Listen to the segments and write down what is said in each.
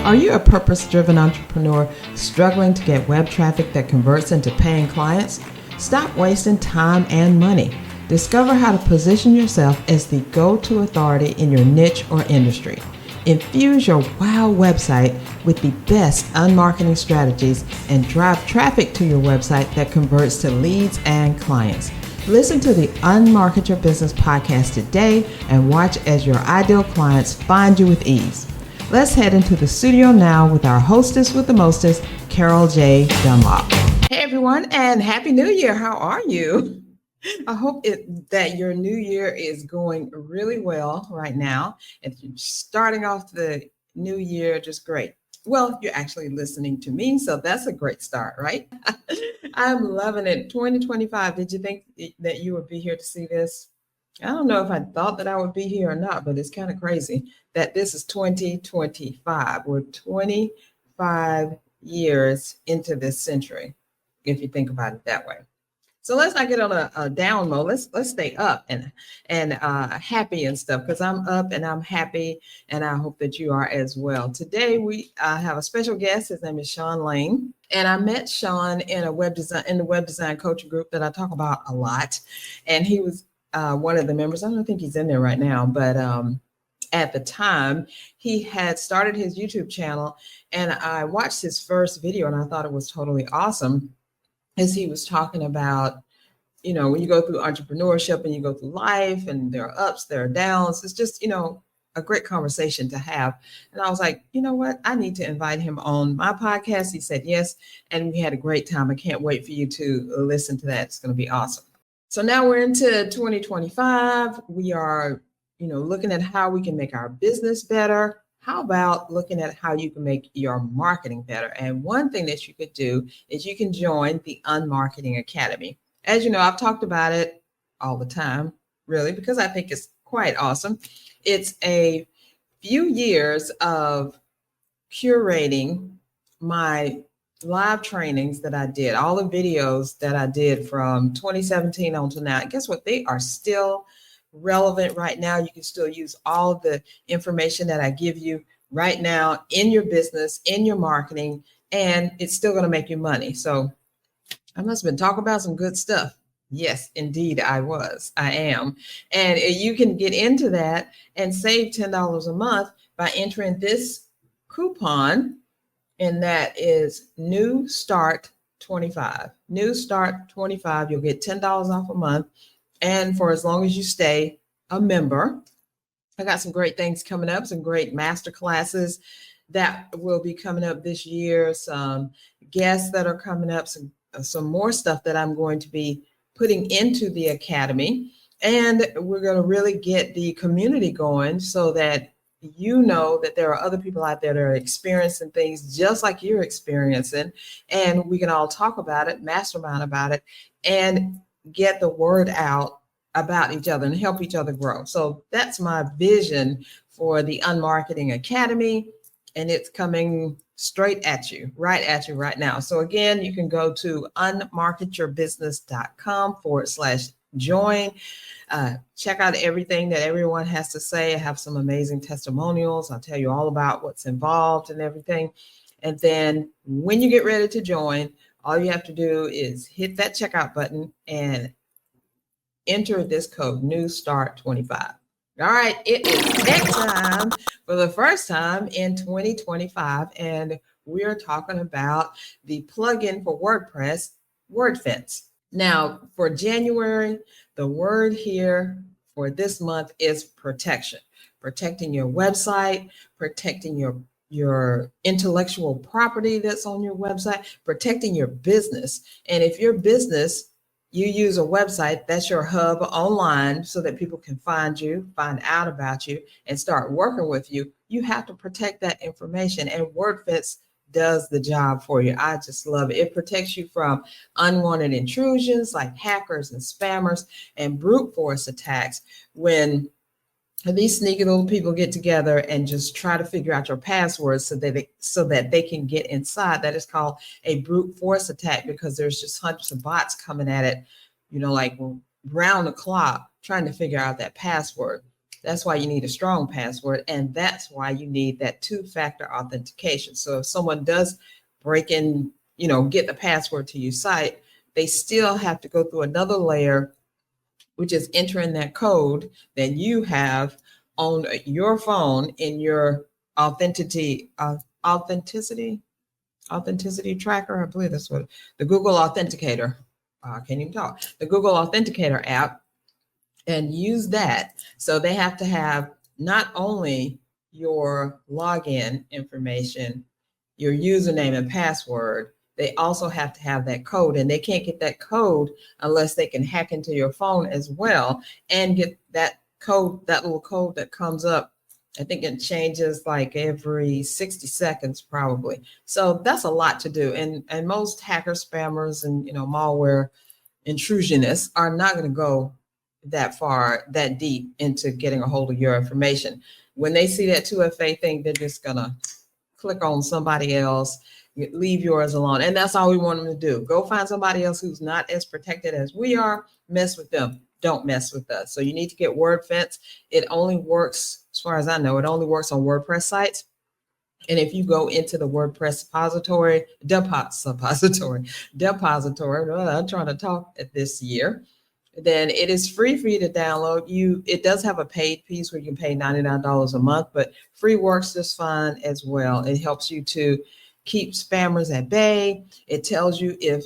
Are you a purpose-driven entrepreneur struggling to get web traffic that converts into paying clients? Stop wasting time and money. Discover how to position yourself as the go-to authority in your niche or industry. Infuse your wow website with the best unmarketing strategies and drive traffic to your website that converts to leads and clients. Listen to the Unmarket Your Business podcast today and watch as your ideal clients find you with ease. Let's head into the studio now with our hostess with the mostest, Carol J. Dunlop. Hey everyone, and Happy New Year. How are you? I hope that your new year is going really well right now. And you're starting off the new year just great. Well, you're actually listening to me, so that's a great start, right? I'm loving it. 2025. Did you think that you would be here to see this? I don't know if I thought that I would be here or not, but it's kind of crazy that this is 2025. We're 25 years into this century, if you think about it that way. So let's not get on a down mode. Let's stay up and happy and stuff, because I'm up and I'm happy, and I hope that you are as well. Today we have a special guest. His name is Sean Lane, and I met Sean in the web design coaching group that I talk about a lot, and he was one of the members. I don't think he's in there right now, but at the time he had started his YouTube channel, and I watched his first video and I thought it was totally awesome, as he was talking about, you know, when you go through entrepreneurship and you go through life and there are ups, there are downs. It's just, you know, a great conversation to have. And I was like, you know what? I need to invite him on my podcast. He said yes. And we had a great time. I can't wait for you to listen to that. It's going to be awesome. So now we're into 2025. We are, you know, looking at how we can make our business better. How about looking at how you can make your marketing better? And one thing that you could do is you can join the Unmarketing Academy. As you know, I've talked about it all the time, really, because I think it's quite awesome. It's a few years of curating my live trainings that I did, all the videos that I did from 2017 on to now. And guess what? They are still relevant right now. You can still use all of the information that I give you right now in your business, in your marketing, and it's still going to make you money. So I must have been talking about some good stuff. Yes, indeed, I am. And you can get into that and save $10 a month by entering this coupon, and that is New Start 25. New Start 25. You'll get $10 off a month, and for as long as you stay a member. I got some great things coming up, some great master classes that will be coming up this year, some guests that are coming up, some more stuff that I'm going to be putting into the academy. And we're going to really get the community going so that you know that there are other people out there that are experiencing things just like you're experiencing, and we can all talk about it, mastermind about it, and get the word out about each other and help each other grow. So that's my vision for the Unmarketing Academy, and it's coming straight at you right now. So again, you can go to unmarketyourbusiness.com/join. Check out everything that everyone has to say. I have some amazing testimonials. I'll tell you all about what's involved and everything. And then when you get ready to join, all you have to do is hit that checkout button and enter this code, New Start 25. All right, it is that time for the first time in 2025, and we're talking about the plugin for WordPress, WordFence. Now, for January, the word here for this month is protection. Protecting your website, protecting your intellectual property that's on your website, protecting your business. And if your business, you use a website, that's your hub online so that people can find you, find out about you, and start working with you, you have to protect that information. And WordFence does the job for you. I just love it. It protects you from unwanted intrusions like hackers and spammers and brute force attacks when these sneaky little people get together and just try to figure out your passwords so that they can get inside. That is called a brute force attack, because there's just hundreds of bots coming at it, you know, like round the clock trying to figure out that password. That's why you need a strong password. And that's why you need that two-factor authentication. So if someone does break in, get the password to your site, they still have to go through another layer, which is entering that code that you have on your phone in your authenticity tracker. I believe that's what the Google Authenticator. I can't even talk. The Google Authenticator app, and use that. So they have to have not only your login information, your username and password, they also have to have that code, and they can't get that code unless they can hack into your phone as well and get that code, that little code that comes up. I think it changes like every 60 seconds probably. So that's a lot to do. And most hackers, spammers, and malware intrusionists are not going to go that far, that deep into getting a hold of your information. When they see that 2FA thing, they're just going to click on somebody else, leave yours alone. And that's all we want them to do. Go find somebody else who's not as protected as we are, mess with them. Don't mess with us. So you need to get WordFence. It only works, as far as I know, it only works on WordPress sites. And if you go into the WordPress depository, I'm trying to talk at this year, then it is free for you to download. It does have a paid piece where you can pay $99 a month, but free works just fine as well. It helps you to keep spammers at bay. It tells you if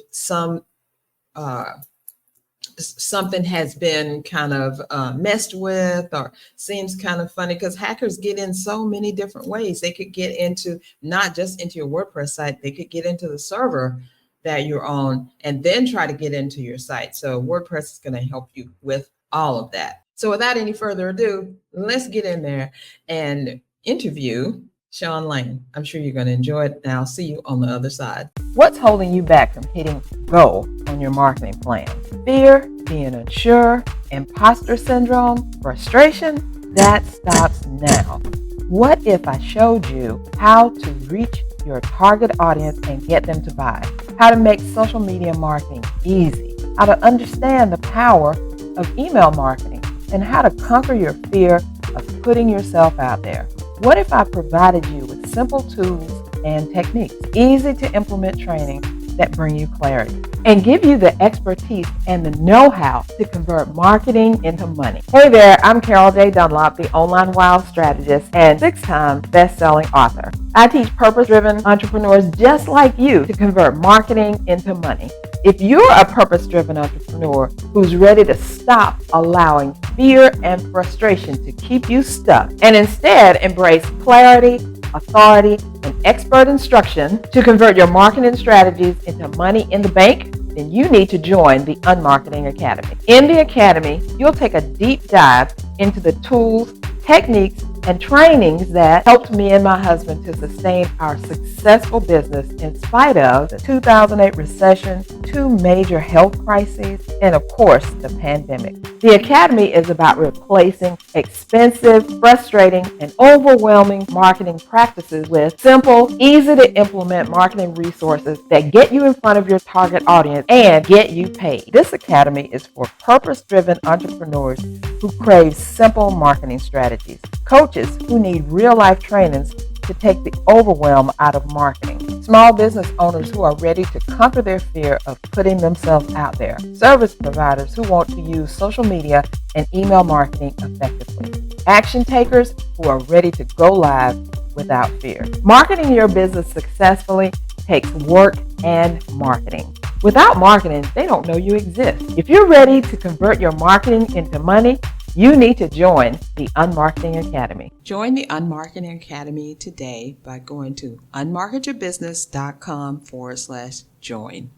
something has been kind of messed with or seems kind of funny, because hackers get in so many different ways. They could get into not just into your WordPress site, they could get into the server that you're on and then try to get into your site. So WordPress is going to help you with all of that. So without any further ado, let's get in there and interview Sean Lane. I'm sure you're going to enjoy it, and I'll see you on the other side. What's holding you back from hitting go on your marketing plan? Fear, being unsure, imposter syndrome, frustration? That stops now. What if I showed you how to reach your target audience and get them to buy? How to make social media marketing easy? How to understand the power of email marketing? And how to conquer your fear of putting yourself out there? What if I provided you with simple tools and techniques, easy to implement training that bring you clarity, and give you the expertise and the know-how to convert marketing into money? Hey there, I'm Carol J. Dunlop, the online wild strategist and 6-time best-selling author. I teach purpose-driven entrepreneurs just like you to convert marketing into money. If you're a purpose-driven entrepreneur who's ready to stop allowing fear and frustration to keep you stuck and instead embrace clarity, authority, and expert instruction to convert your marketing strategies into money in the bank, then you need to join the Unmarketing Academy. In the Academy, you'll take a deep dive into the tools, techniques, and trainings that helped me and my husband to sustain our successful business in spite of the 2008 recession, 2 major health crises, and of course, the pandemic. The Academy is about replacing expensive, frustrating, and overwhelming marketing practices with simple, easy to implement marketing resources that get you in front of your target audience and get you paid. This Academy is for purpose-driven entrepreneurs who crave simple marketing strategies, coaches who need real-life trainings to take the overwhelm out of marketing, small business owners who are ready to conquer their fear of putting themselves out there, service providers who want to use social media and email marketing effectively, action takers who are ready to go live without fear. Marketing your business successfully takes work and marketing. Without marketing, they don't know you exist. If you're ready to convert your marketing into money, you need to join the Unmarketing Academy. Join the Unmarketing Academy today by going to unmarketyourbusiness.com/join.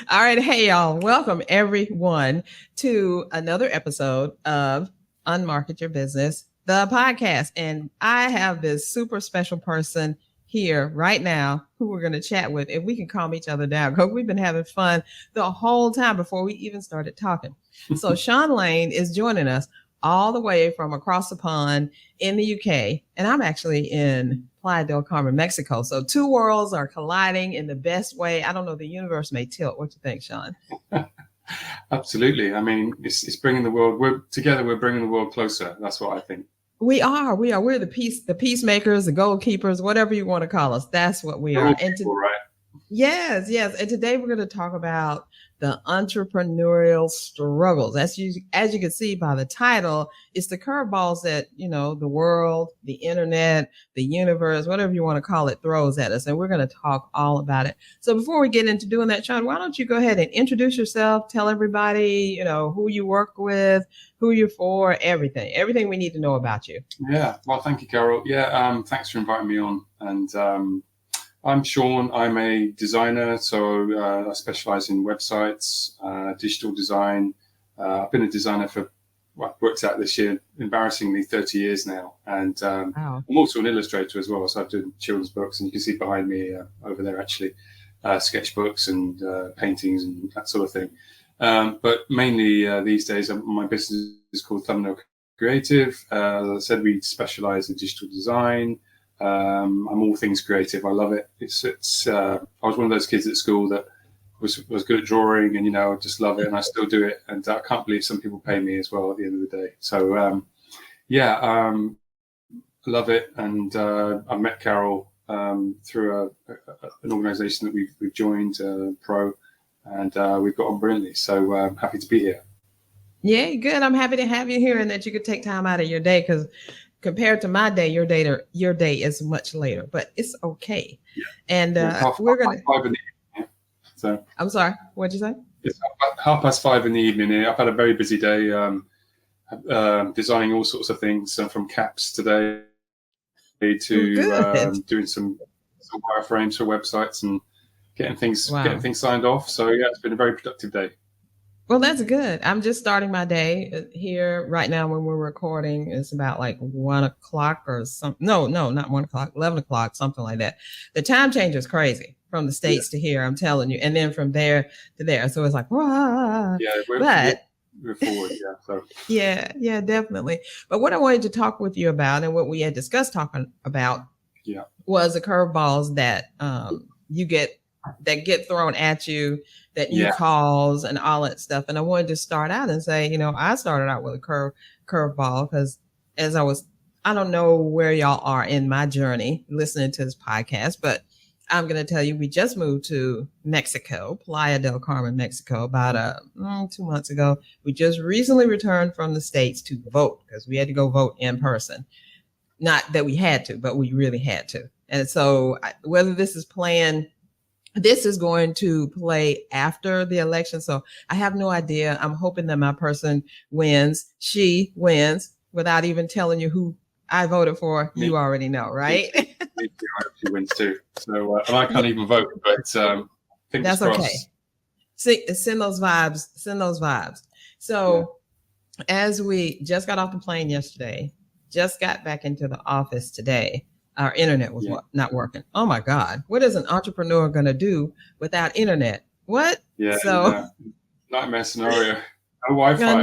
All right. Hey, y'all. Welcome, everyone, to another episode of Unmarket Your Business, the podcast. And I have this super special person here right now who we're going to chat with, if we can calm each other down, because we've been having fun the whole time before we even started talking. So Sean Lane is joining us all the way from across the pond in the UK. And I'm actually in Playa del Carmen, Mexico. So 2 worlds are colliding in the best way. I don't know, the universe may tilt. What do you think, Sean? Absolutely. I mean, it's bringing the world, we're bringing the world closer. That's what I think. We're the peacemakers, the goalkeepers, whatever you want to call us. That's what we We're are. all people, right? Yes. And today we're going to talk about the entrepreneurial struggles. As you can see by the title, it's the curveballs that, the world, the internet, the universe, whatever you want to call it, throws at us. And we're going to talk all about it. So before we get into doing that, Sean, why don't you go ahead and introduce yourself, tell everybody, who you work with, who you're for, everything we need to know about you. Yeah. Well, thank you, Carol. Yeah. Thanks for inviting me on. And I'm Sean. I'm a designer, so I specialize in websites, digital design. I've been a designer for, worked out this year, embarrassingly 30 years now. And Wow. I'm also an illustrator as well. So I've done children's books, and you can see behind me over there, actually, sketchbooks and paintings and that sort of thing. But mainly these days, my business is called Thumbnail Creative. As I said, we specialize in digital design. I'm all things creative. I love it. I was one of those kids at school that was good at drawing, and I just love it, and I still do it. And I can't believe some people pay me as well at the end of the day. So I love it. And I met Carol through an organisation that we've joined, Pro, and we've got on brilliantly. So I'm happy to be here. Yeah, good. I'm happy to have you here and that you could take time out of your day, because compared to my day, your day is much later, but it's okay. Yeah. And we're going to. 5 in the evening. So I'm sorry. What'd you say? It's 5:30 in the evening here. I've had a very busy day, designing all sorts of things, from caps today to doing some wireframes for websites and getting things signed off. So yeah, it's been a very productive day. Well, that's good. I'm just starting my day here right now when we're recording. It's about like 1 o'clock or something. No, not 1 o'clock, 11 o'clock, something like that. The time change is crazy from the States to here, I'm telling you. And then from there to there. So it's like, wow. Yeah, we're forward. Yeah. So. Yeah, definitely. But what I wanted to talk with you about, and what we had discussed talking about, was the curveballs that get thrown at you, that you cause and all that stuff. And I wanted to start out and say, I started out with a curveball because I don't know where y'all are in my journey listening to this podcast, but I'm going to tell you, we just moved to Mexico, Playa del Carmen, Mexico, about 2 months ago. We just recently returned from the States to vote, because we had to go vote in person. Not that we had to, but we really had to. And so whether this is going to play after the election. So I have no idea. I'm hoping that my person wins. She wins without even telling you who I voted for. You already know, right? She wins too. So and I can't even vote, but fingers that's crossed. Okay. Send those vibes. So as we just got off the plane yesterday, just got back into the office today, our internet was not working. Oh my God. What is an entrepreneur going to do without internet? What? Yeah. So nightmare scenario. No Wi-Fi.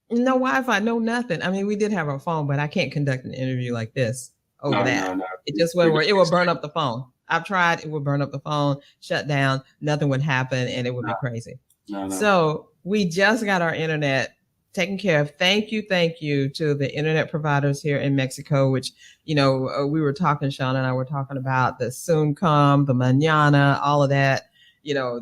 No Wi-Fi, no nothing. I mean, we did have our phone, but I can't conduct an interview like this over that. No. It just wouldn't work. It would burn up the phone. I've tried. It would burn up the phone, shut down. Nothing would happen, and it would be crazy. No. So we just got our internet taken care of. Thank you to the internet providers here in Mexico, which, we were talking, Sean and I were talking about the soon come, the mañana, all of that,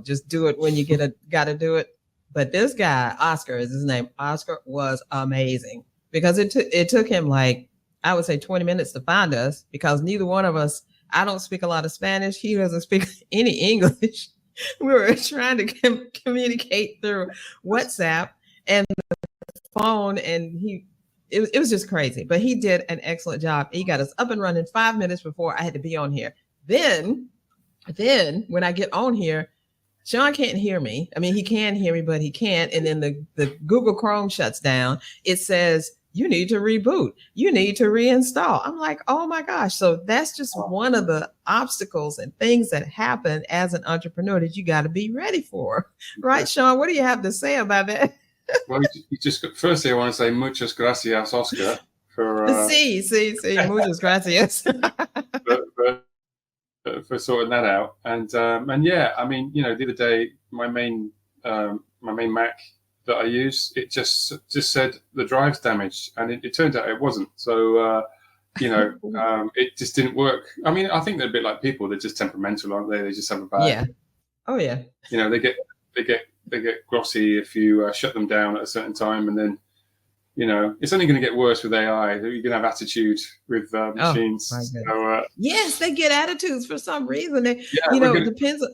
just do it when you got to do it. But this guy, Oscar is his name. Oscar was amazing, because it took him like, I would say 20 minutes to find us, because neither one of us, I don't speak a lot of Spanish. He doesn't speak any English. We were trying to communicate through WhatsApp and phone, and it was just crazy, but he did an excellent job. He got us up and running 5 minutes before I had to be on here. Then when I get on here, Sean can't hear me. I mean, he can hear me, but he can't. And then the Google Chrome shuts down. It says, you need to reboot. You need to reinstall. I'm like, oh my gosh. So that's just one of the obstacles and things that happen as an entrepreneur that you got to be ready for. Right, Sean? What do you have to say about that? Well, firstly, I want to say muchas gracias, Oscar, for muchas gracias for sorting that out. And yeah, I mean, the other day, my main Mac that I use, it just said the drive's damaged, and it turned out it wasn't. So it just didn't work. I mean, I think they're a bit like people. They're just temperamental, aren't they? They just have a bad. Yeah. Oh yeah. They get glossy if you shut them down at a certain time, and then it's only going to get worse with AI. You're going to have attitude with machines. Yes, they get attitudes for some reason. It depends.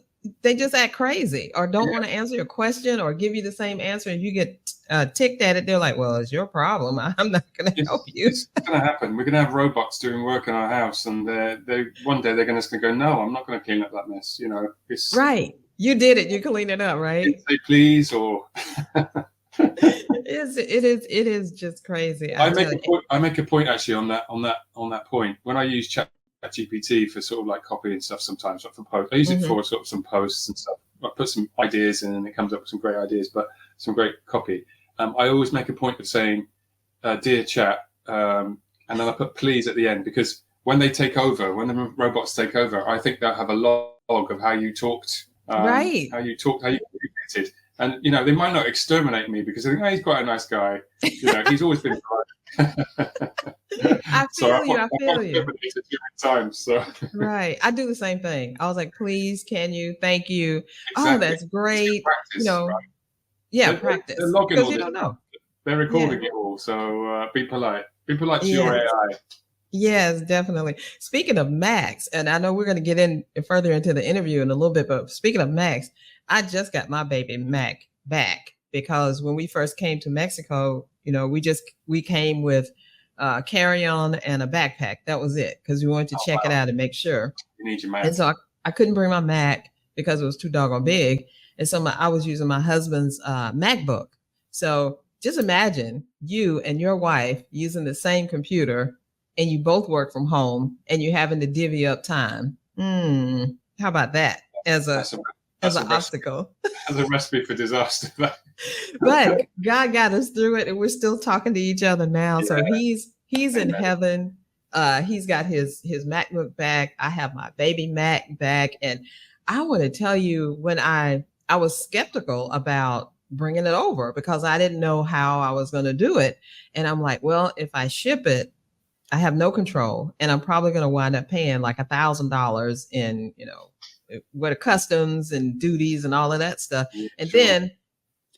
They just act crazy or don't want to answer your question or give you the same answer, and you get ticked at it. They're like, "Well, it's your problem. I'm not going to help you." It's going to happen. We're going to have robots doing work in our house, and one day they're going to go, "No, I'm not going to clean up that mess." It's right. You did it. You clean it up, right? Say please, or it is just crazy. I make a point actually on that point when I use ChatGPT for sort of like copy and stuff sometimes, like for posts. I use it for sort of some posts and stuff. I put some ideas in and it comes up with some great ideas, but some great copy. I always make a point of saying, dear chat, and then I put please at the end, because when they take over, when the robots take over, I think they'll have a log of how you talked, right? How you communicated. And, they might not exterminate me because they think, he's quite a nice guy. He's always been polite. I feel you. Times, so. Right. I do the same thing. I was like, please, can you? Thank you. Exactly. Oh, that's great. Practice, right? Yeah, practice. They're logging all you this. Don't know. They're recording it all. So be polite. Be polite to your AI. Yes, definitely. Speaking of Macs, and I know we're going to get in further into the interview in a little bit, but speaking of Macs, I just got my baby Mac back because when we first came to Mexico, we came with carry-on and a backpack. That was it, because we wanted to check it out and make sure. You need your Mac. And so I couldn't bring my Mac because it was too doggone big. And so I was using my husband's MacBook. So just imagine you and your wife using the same computer, and you both work from home, and you're having to divvy up time. How about that as an obstacle? As a recipe for disaster. But God got us through it, and we're still talking to each other now. Yeah. So he's in heaven. He's got his MacBook back. I have my baby Mac back, and I want to tell you, when I was skeptical about bringing it over because I didn't know how I was going to do it, and I'm like, well, if I ship it, I have no control, and I'm probably going to wind up paying like $1,000 in, what are customs and duties and all of that stuff. And then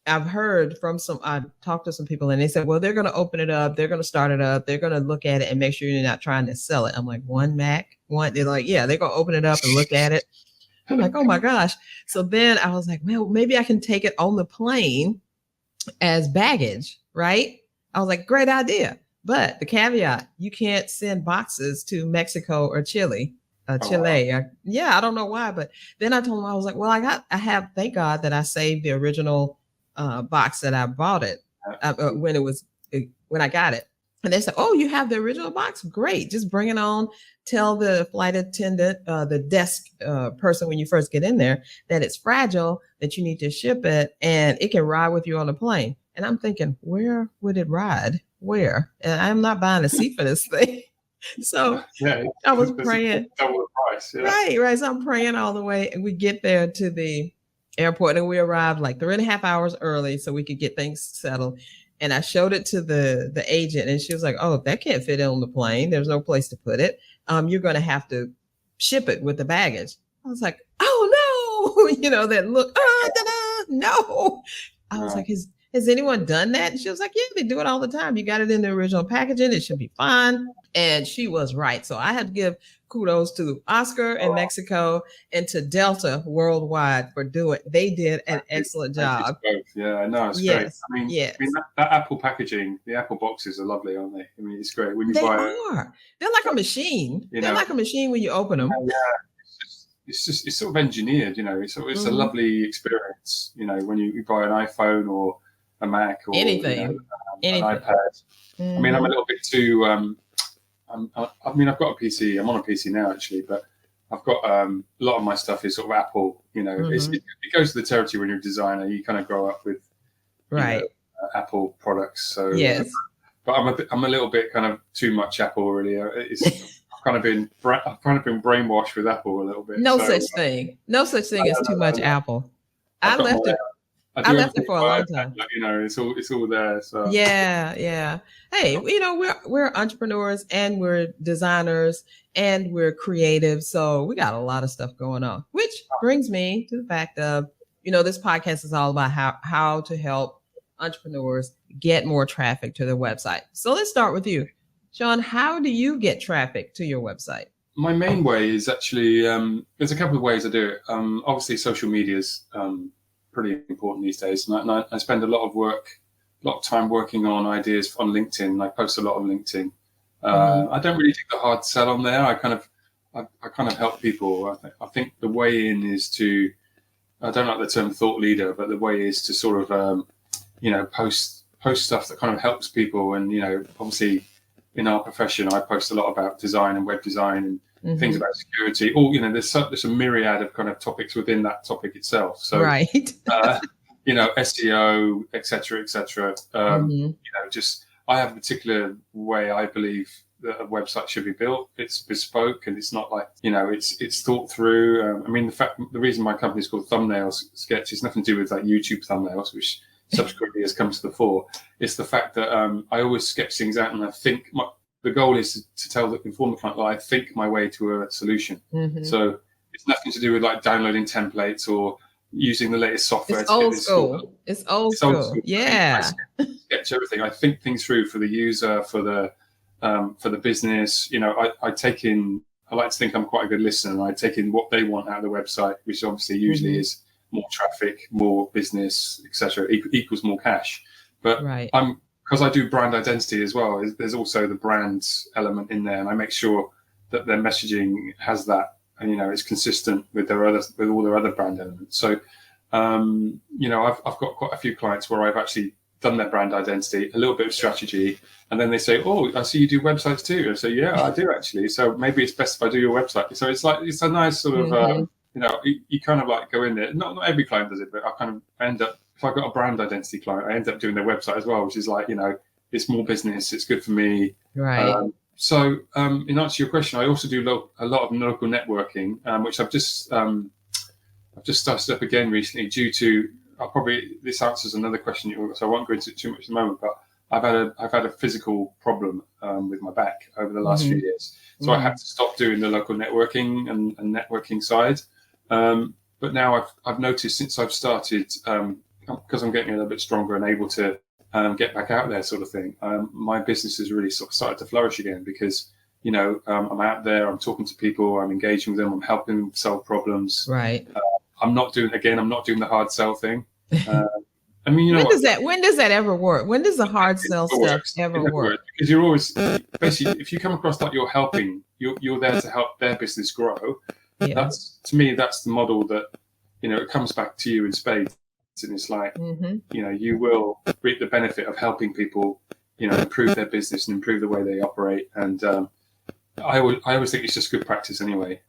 I've heard I talked to some people, and they said, well, they're going to open it up. They're going to start it up. They're going to look at it and make sure you're not trying to sell it. I'm like, one Mac, one. They're like, yeah, they're going to open it up and look at it. I'm like, oh my gosh. So then I was like, well, maybe I can take it on the plane as baggage, right? I was like, great idea. But the caveat, you can't send boxes to Mexico or Chile. Chile. Wow. I don't know why. But then I told him, I was like, well, thank God that I saved the original box that I bought it when I got it. And they said, oh, you have the original box? Great. Just bring it on. Tell the flight attendant, the desk person when you first get in there, that it's fragile, that you need to ship it, and it can ride with you on the plane. And I'm thinking, where would it ride? Where? And I'm not buying a seat for this thing. So I was praying. Double the price. Yeah. Right. So I'm praying all the way. And we get there to the airport, and we arrived like 3.5 hours early so we could get things settled. And I showed it to the agent, and she was like, oh, that can't fit on the plane. There's no place to put it. You're going to have to ship it with the baggage. I was like, oh, no, that look, no. I was like, has anyone done that? And she was like, yeah, they do it all the time. You got it in the original packaging. It should be fine. And she was right. So I had to give kudos to Oscar in Mexico and to Delta Worldwide for they did an excellent job. Yeah, I know. It's great. I mean, that Apple packaging, the Apple boxes are lovely, aren't they? I mean, it's great. When you buy They're like a machine. They're like a machine when you open them. Yeah. It's sort of engineered, it's a lovely experience, when you buy an iPhone or a Mac or anything. An iPad. I mean, I'm a little bit too. I've got a PC. I'm on a PC now, actually, but I've got a lot of my stuff is sort of Apple. It goes to the territory when you're a designer. You kind of grow up with Apple products. So yes, but I'm a little bit kind of too much Apple, really. I've kind of been brainwashed with Apple a little bit. No such thing as too much Apple. I left it. I I do left it everything for a by long iPad, time. like, it's all there. So Yeah, yeah. Hey, we're entrepreneurs and we're designers and we're creative, so we got a lot of stuff going on. Which brings me to the fact of, this podcast is all about how to help entrepreneurs get more traffic to their website. So let's start with you, Sean. How do you get traffic to your website? my main way is actually there's a couple of ways I do it. Obviously, social media is pretty important these days, and I spend a lot of time working on ideas on LinkedIn. I post a lot on LinkedIn. I don't really do the hard sell on there. I kind of help people. I think the way in is to, I don't like the term thought leader, but the way is to sort of post stuff that kind of helps people. And obviously in our profession, I post a lot about design and web design and things about security. Or there's a myriad of kind of topics within that topic itself. So Right. SEO, etc., etc. Just I have a particular way I believe that a website should be built. It's bespoke and it's not like it's thought through. The reason my company is called Thumbnails Sketch is nothing to do with like YouTube thumbnails, which subsequently has come to the fore. It's the fact that I always sketch things out, and I think the goal is to inform the client that I think my way to a solution. So it's nothing to do with like downloading templates or using the latest software. It's old school. It's old school. Yeah. I sketch everything. I think things through for the user, for the business. I like to think I'm quite a good listener, and I take in what they want out of the website, which obviously usually is more traffic, more business, etc. Equals more cash. But because I do brand identity as well, there's also the brand element in there, and I make sure that their messaging has that, and it's consistent with all their other brand elements. So I've got quite a few clients where I've actually done their brand identity, a little bit of strategy, and then they say, "Oh, I see you do websites too." I say, "Yeah, I do actually. So maybe it's best if I do your website." So it's a nice sort of you kind of like go in there. Not every client does it, but I end up, if I've got a brand identity client, I end up doing their website as well, which is like it's more business. It's good for me. Right. So in answer to your question, I also do a lot of local networking, which I've just started up again recently due to this answers another question, so I won't go into it too much at the moment, but I've had a physical problem with my back over the last few years, so I had to stop doing the local networking and networking side. But now I've noticed since I've started, because I'm getting a little bit stronger and able to get back out there, sort of thing. My business has really sort of started to flourish again because I'm out there, I'm talking to people, I'm engaging with them, I'm helping them solve problems. Right. I'm not doing the hard sell thing. When does that ever work? When does the hard sell stuff ever work? Because you're always basically, if you come across like you're helping, you're there to help their business grow. Yeah. That's the model that it comes back to you in spades, and it's like you will reap the benefit of helping people improve their business and improve the way they operate. And I always think it's just good practice anyway.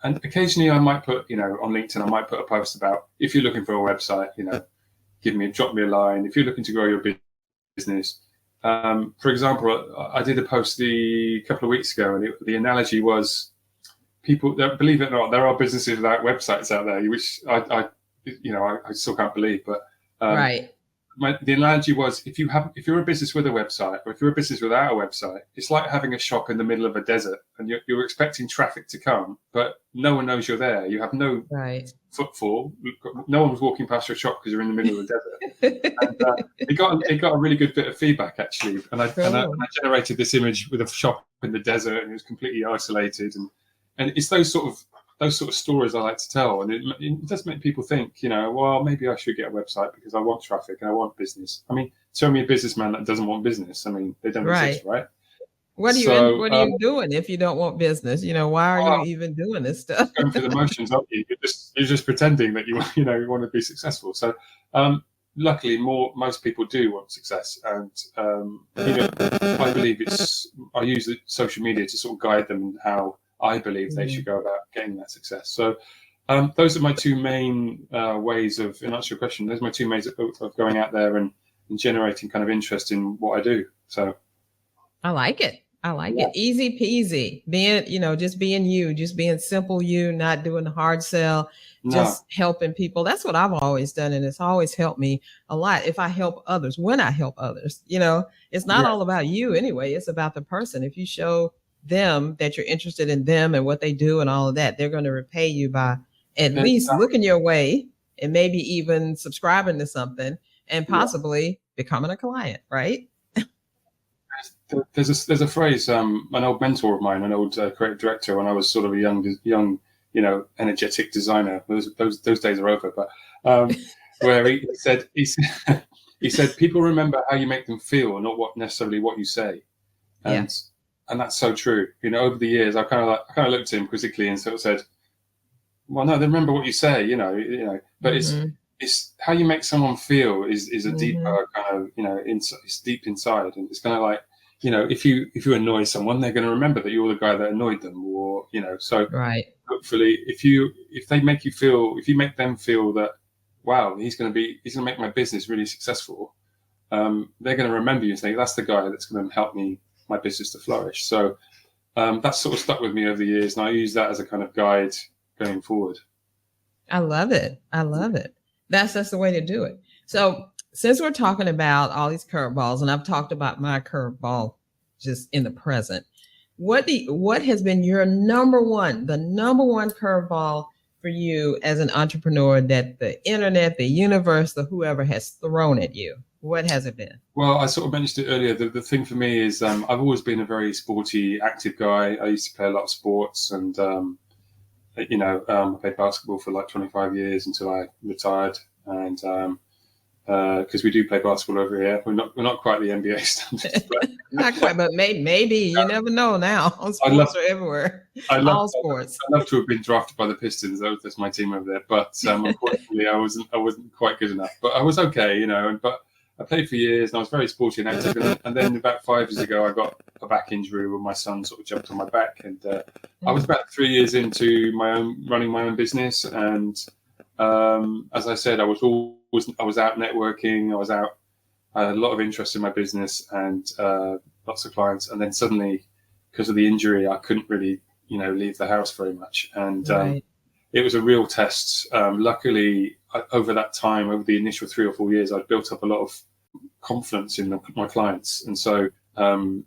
And occasionally I might put on LinkedIn I might put a post about, if you're looking for a website, drop me a line if you're looking to grow your business. For example, I did a post a couple of weeks ago, and the analogy was, people, believe it or not, there are businesses without websites out there, which I still can't believe. But right. The analogy was, if you're a business with a website, or if you're a business without a website, it's like having a shop in the middle of a desert, and you're expecting traffic to come, but no one knows you're there. You have no footfall. No one's walking past your shop because you're in the middle of the desert. And it got a really good bit of feedback actually, and I generated this image with a shop in the desert, and it was completely isolated, and it's those sort of stories I like to tell, and it does make people think, well, maybe I should get a website because I want traffic and I want business. I mean, show me a businessman that doesn't want business. I mean, they don't exist, right? What are you doing if you don't want business? Why are you even doing this stuff? Going through the motions, aren't you? You're just pretending that you want to be successful. So, luckily, most people do want success, and I believe I use the social media to sort of guide them in how I believe they should go about getting that success. So those are my two main ways of, in answer to your question, those are my two ways of going out there and generating kind of interest in what I do. So I like it. I like it. Easy peasy. Being, just being you, just being simple you, not doing the hard sell, No, just helping people. That's what I've always done. And it's always helped me a lot if I help others, when I help others. It's not yeah, all about you anyway. It's about the person. If you show them that you're interested in them and what they do and all of that, they're going to repay you by at least exactly. looking your way and maybe even subscribing to something and Yeah. possibly becoming a client, right? There's a phrase, an old mentor of mine, an old creative director, when I was sort of a young, energetic designer. Those days are over, but where he said people remember how you make them feel, not necessarily what you say, Yeah. and that's so true. Over the years, I kind of looked at him quizzically and sort of said, well, no, they remember what you say, but it's how you make someone feel is a deeper kind of, it's deep inside, and it's kind of like, if you annoy someone, they're going to remember that you're the guy that annoyed them, or so Right. hopefully if you make them feel that, wow, he's going to make my business really successful, they're going to remember you and think that's the guy that's going to help my business to flourish. So that's sort of stuck with me over the years, and I use that as a kind of guide going forward. I love it. I love it. That's the way to do it. So since we're talking about all these curveballs, and I've talked about my curveball just in the present, what has been your number one curveball for you as an entrepreneur that the internet, the universe, the whoever has thrown at you? What has it been? Well, I sort of mentioned it earlier. The thing for me is I've always been a very sporty, active guy. I used to play a lot of sports, and I played basketball for like 25 years until I retired. And because we do play basketball over here, we're not quite the NBA standards. Not quite, but maybe you never know now. Sports are everywhere. All sports. I love to have been drafted by the Pistons. That's my team over there. But unfortunately, I wasn't quite good enough. But I was okay, But I played for years, and I was very sporty and active. And then about 5 years ago, I got a back injury where my son sort of jumped on my back, and I was about 3 years into running my own business. And as I said, I was out networking. I had a lot of interest in my business and lots of clients. And then suddenly, because of the injury, I couldn't really, leave the house very much. And it was a real test. Luckily, over that time, over the initial 3 or 4 years, I'd built up a lot of confidence in my clients. And so, and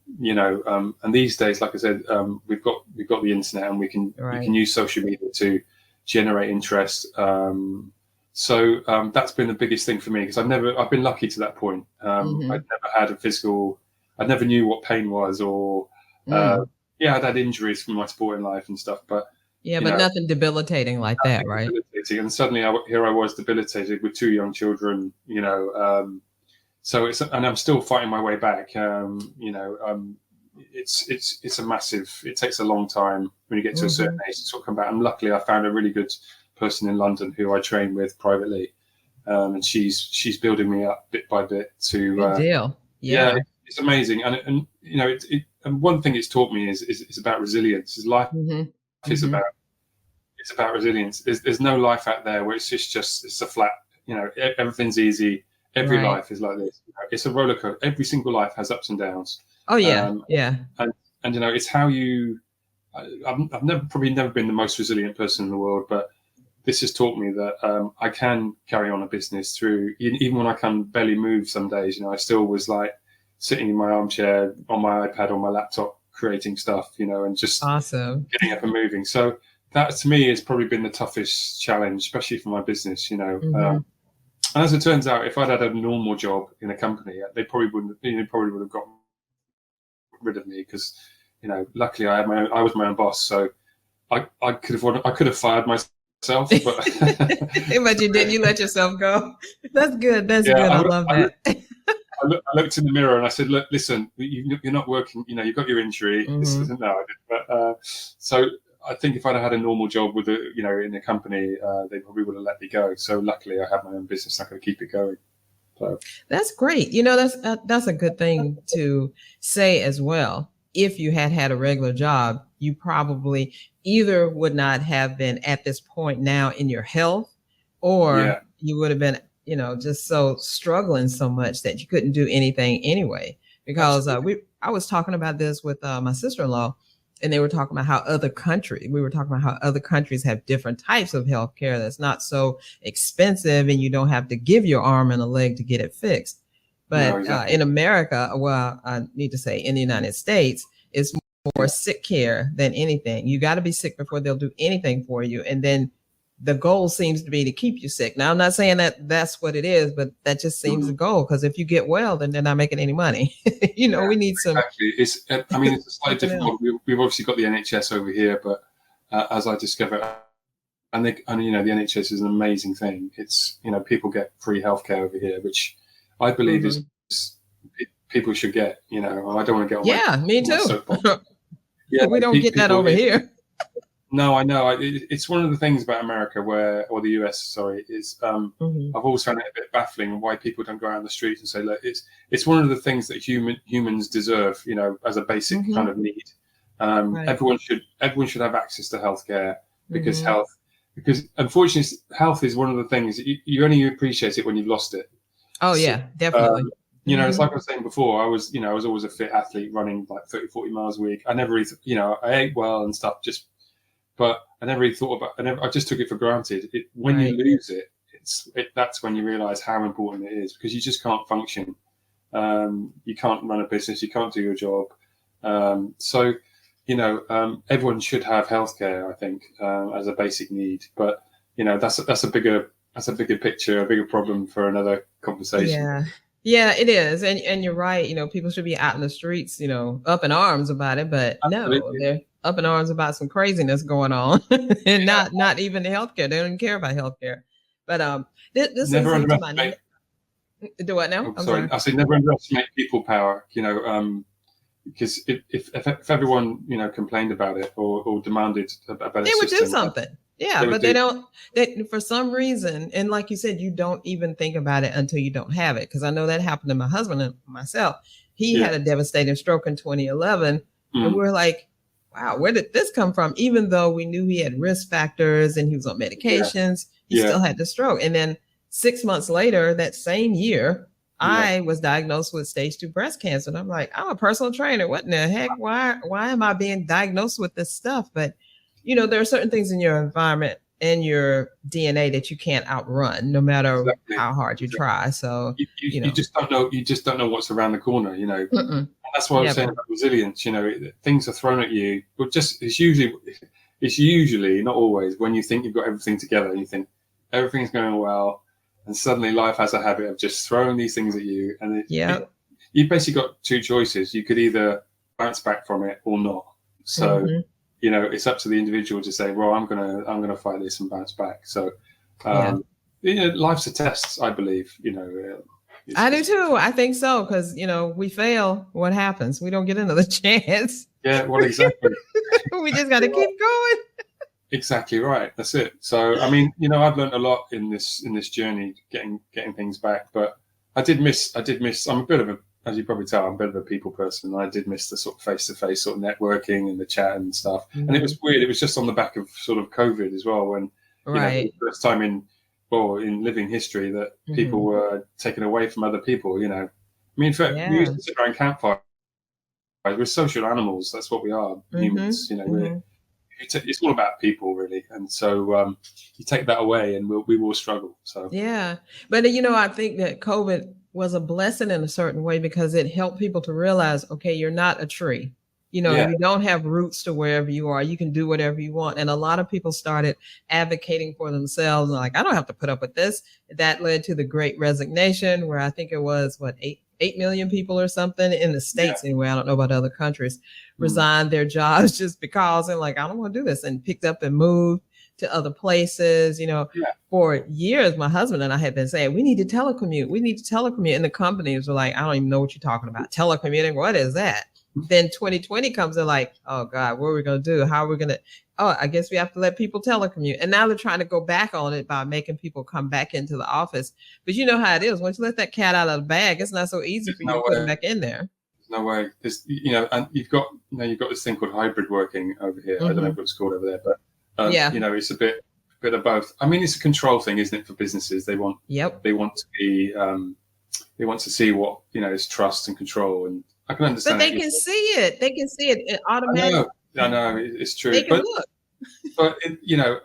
these days, like I said, we've got the internet, and we can use social media to generate interest. So that's been the biggest thing for me, because I've been lucky to that point. I'd never had I never knew what pain was, or I'd had injuries from my sporting life and stuff, but nothing debilitating like that, right? And suddenly here I was debilitated with 2 young children, so and I'm still fighting my way back. It's a massive, it takes a long time when you get to a certain age to sort of come back. And luckily I found a really good person in London who I train with privately. And she's building me up bit by bit to, good deal. Yeah, it's amazing. And and one thing it's taught me is about resilience. Life is about resilience. There's no life out there where it's a flat, everything's easy. Every life is like this. It's a roller coaster. Every single life has ups and downs. Oh yeah, And it's how you. I've probably never been the most resilient person in the world, but this has taught me that I can carry on a business through, even when I can barely move. Some days, I still was like sitting in my armchair on my iPad or my laptop creating stuff, and just awesome, getting up and moving. So that to me has probably been the toughest challenge, especially for my business. And as it turns out, if I'd had a normal job in a company, they probably would have gotten rid of me, because, luckily I was my own boss, so I could have fired myself, but but you didn't. You let yourself go. That's good. That's good. I love that. I looked in the mirror and I said, "Look, listen, you're not working. You've got your injury. This isn't no." But so I think if I'd had a normal job with in a company, they probably would have let me go. So luckily, I have my own business. I can keep it going. So that's great. That's a good thing to say as well. If you had a regular job, you probably either would not have been at this point now in your health, or you would have been, just so struggling so much that you couldn't do anything anyway. Because I was talking about this with my sister-in-law, and they were talking about how we were talking about how other countries have different types of healthcare that's not so expensive, and you don't have to give your arm and a leg to get it fixed. No, But exactly. in America, well, I need to say in the United States, it's more sick care than anything. You got to be sick before they'll do anything for you. And then the goal seems to be to keep you sick. Now, I'm not saying that that's what it is, but that just seems the goal, because if you get well, then they're not making any money. Yeah, We need some. exactly. I mean, it's a slightly different else. model. We've obviously got the NHS over here, but as I discovered, and the NHS is an amazing thing. It's, people get free healthcare over here, which I believe is people should get. I don't want to get on Me my too. soapbox. Yeah, we don't get that over here. No, I know. It's one of the things about America or the US, sorry, is I've always found it a bit baffling why people don't go out on the street and say, look, it's one of the things that humans deserve, as a basic kind of need. Right. Everyone should have access to healthcare, because because unfortunately, health is one of the things that you only appreciate it when you've lost it. Oh, yeah, definitely. It's like I was saying before, I was always a fit athlete, running like 30, 40 miles a week. I never really, I ate well and stuff, but I never really thought about. I just took it for granted. When you lose it, that's when you realize how important it is, because you just can't function. You can't run a business. You can't do your job. So, everyone should have healthcare, I think, as a basic need. But that's a bigger picture, a bigger problem for another conversation. Yeah, it is. And you're right. People should be out in the streets, up in arms about it, but Absolutely. No, they're up in arms about some craziness going on, and not even the healthcare. They don't even care about healthcare. But this never leads me to my do what now? I'm sorry. I say never underestimate people power. Because if everyone complained about it or demanded a better they would system, do something. Yeah, but they don't. For some reason, and like you said, you don't even think about it until you don't have it. Because I know that happened to my husband and myself. He had a devastating stroke in 2011, and we're like, wow, where did this come from? Even though we knew he had risk factors and he was on medications, he still had the stroke. And then 6 months later, that same year, I was diagnosed with stage 2 breast cancer. And I'm like, I'm a personal trainer. What in the heck? Why am I being diagnosed with this stuff? But, there are certain things in your environment and your DNA that you can't outrun, no matter how hard you try. So you just don't know. You just don't know what's around the corner. And that's why I was saying about resilience. Things are thrown at you, but it's usually not always when you think you've got everything together and you think everything's going well, and suddenly life has a habit of just throwing these things at you, and you've basically got two choices. You could either bounce back from it or not. So it's up to the individual to say, well, I'm gonna fight this and bounce back. So life's a test, I believe. I do too. I think so, because we fail. What happens? We don't get another chance. Yeah, well, exactly. We just got to keep going. Exactly right. That's it. So, I mean, I've learned a lot in this journey, getting things back. But I did miss. I'm a bit of a, as you probably tell, I'm a bit of a people person. And I did miss the sort of face-to-face sort of networking and the chat and stuff. And it was weird. It was just on the back of sort of COVID as well, when the first time in living history that people were taken away from other people. I mean, in fact, we used to sit around campfires. We're social animals. That's what we are, humans. It's all about people, really, and so you take that away, and we will struggle. So but I think that COVID was a blessing in a certain way, because it helped people to realize, okay, you're not a tree. You don't have roots to wherever you are. You can do whatever you want. And a lot of people started advocating for themselves. Like, I don't have to put up with this. That led to the Great Resignation, where I think it was 8 million people or something in the States anyway. I don't know about other countries, resigned their jobs just because, and like, I don't want to do this, and picked up and moved to other places. For years, my husband and I had been saying, we need to telecommute. And the companies were like, I don't even know what you're talking about. Telecommuting, what is that? Then 2020 comes, they're like, oh God, what are we going to do? How are we going to, I guess we have to let people telecommute. And now they're trying to go back on it by making people come back into the office. But you know how it is. Once you let that cat out of the bag, it's not so easy for you to put it back in there. There's no way. And you've got this thing called hybrid working over here. I don't know what it's called over there, but it's a bit of both. I mean, it's a control thing, isn't it, for businesses? They want to be, they want to see what, is trust and control. And I can But understand they it. can see it. They can see it I automatically. know, I know, it's true. They can look. But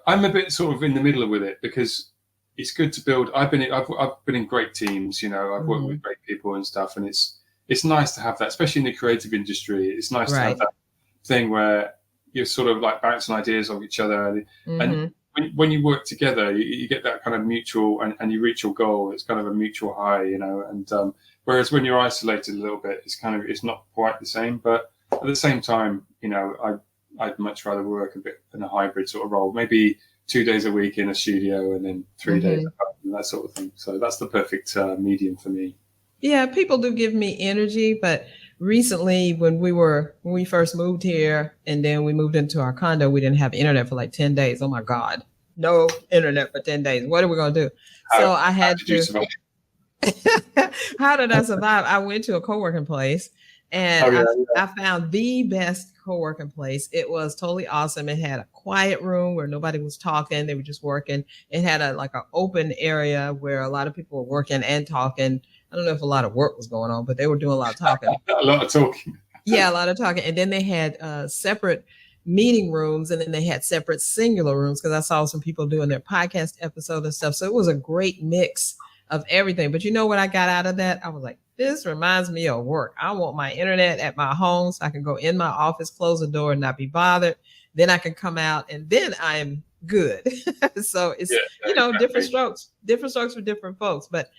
I'm a bit sort of in the middle with it because it's good to build. I've been in great teams. I've worked with great people and stuff, and it's nice to have that, especially in the creative industry. It's nice to have that thing where you're sort of like bouncing ideas off each other, and when you work together, you get that kind of mutual, and you reach your goal. It's kind of a mutual high, and whereas when you're isolated a little bit, it's not quite the same. But at the same time, I'd much rather work a bit in a hybrid sort of role, maybe 2 days a week in a studio and then 3 days at home, and that sort of thing. So that's the perfect medium for me. Yeah, people do give me energy, but recently when we first moved here and then we moved into our condo, we didn't have internet for like 10 days. Oh my God. No internet for 10 days. What are we going to do? So I had to. How did I survive? I went to a co-working place and I found the best co-working place. It was totally awesome. It had a quiet room where nobody was talking. They were just working. It had an open area where a lot of people were working and talking. I don't know if a lot of work was going on, but they were doing a lot of talking. A lot of talking. Yeah, a lot of talking. And then they had separate meeting rooms, and then they had separate singular rooms because I saw some people doing their podcast episode and stuff. So it was a great mix of everything. But you know what I got out of that? I was like, this reminds me of work. I want my internet at my home so I can go in my office, close the door and not be bothered. Then I can come out and then I'm good. So it's, different strokes for different folks. But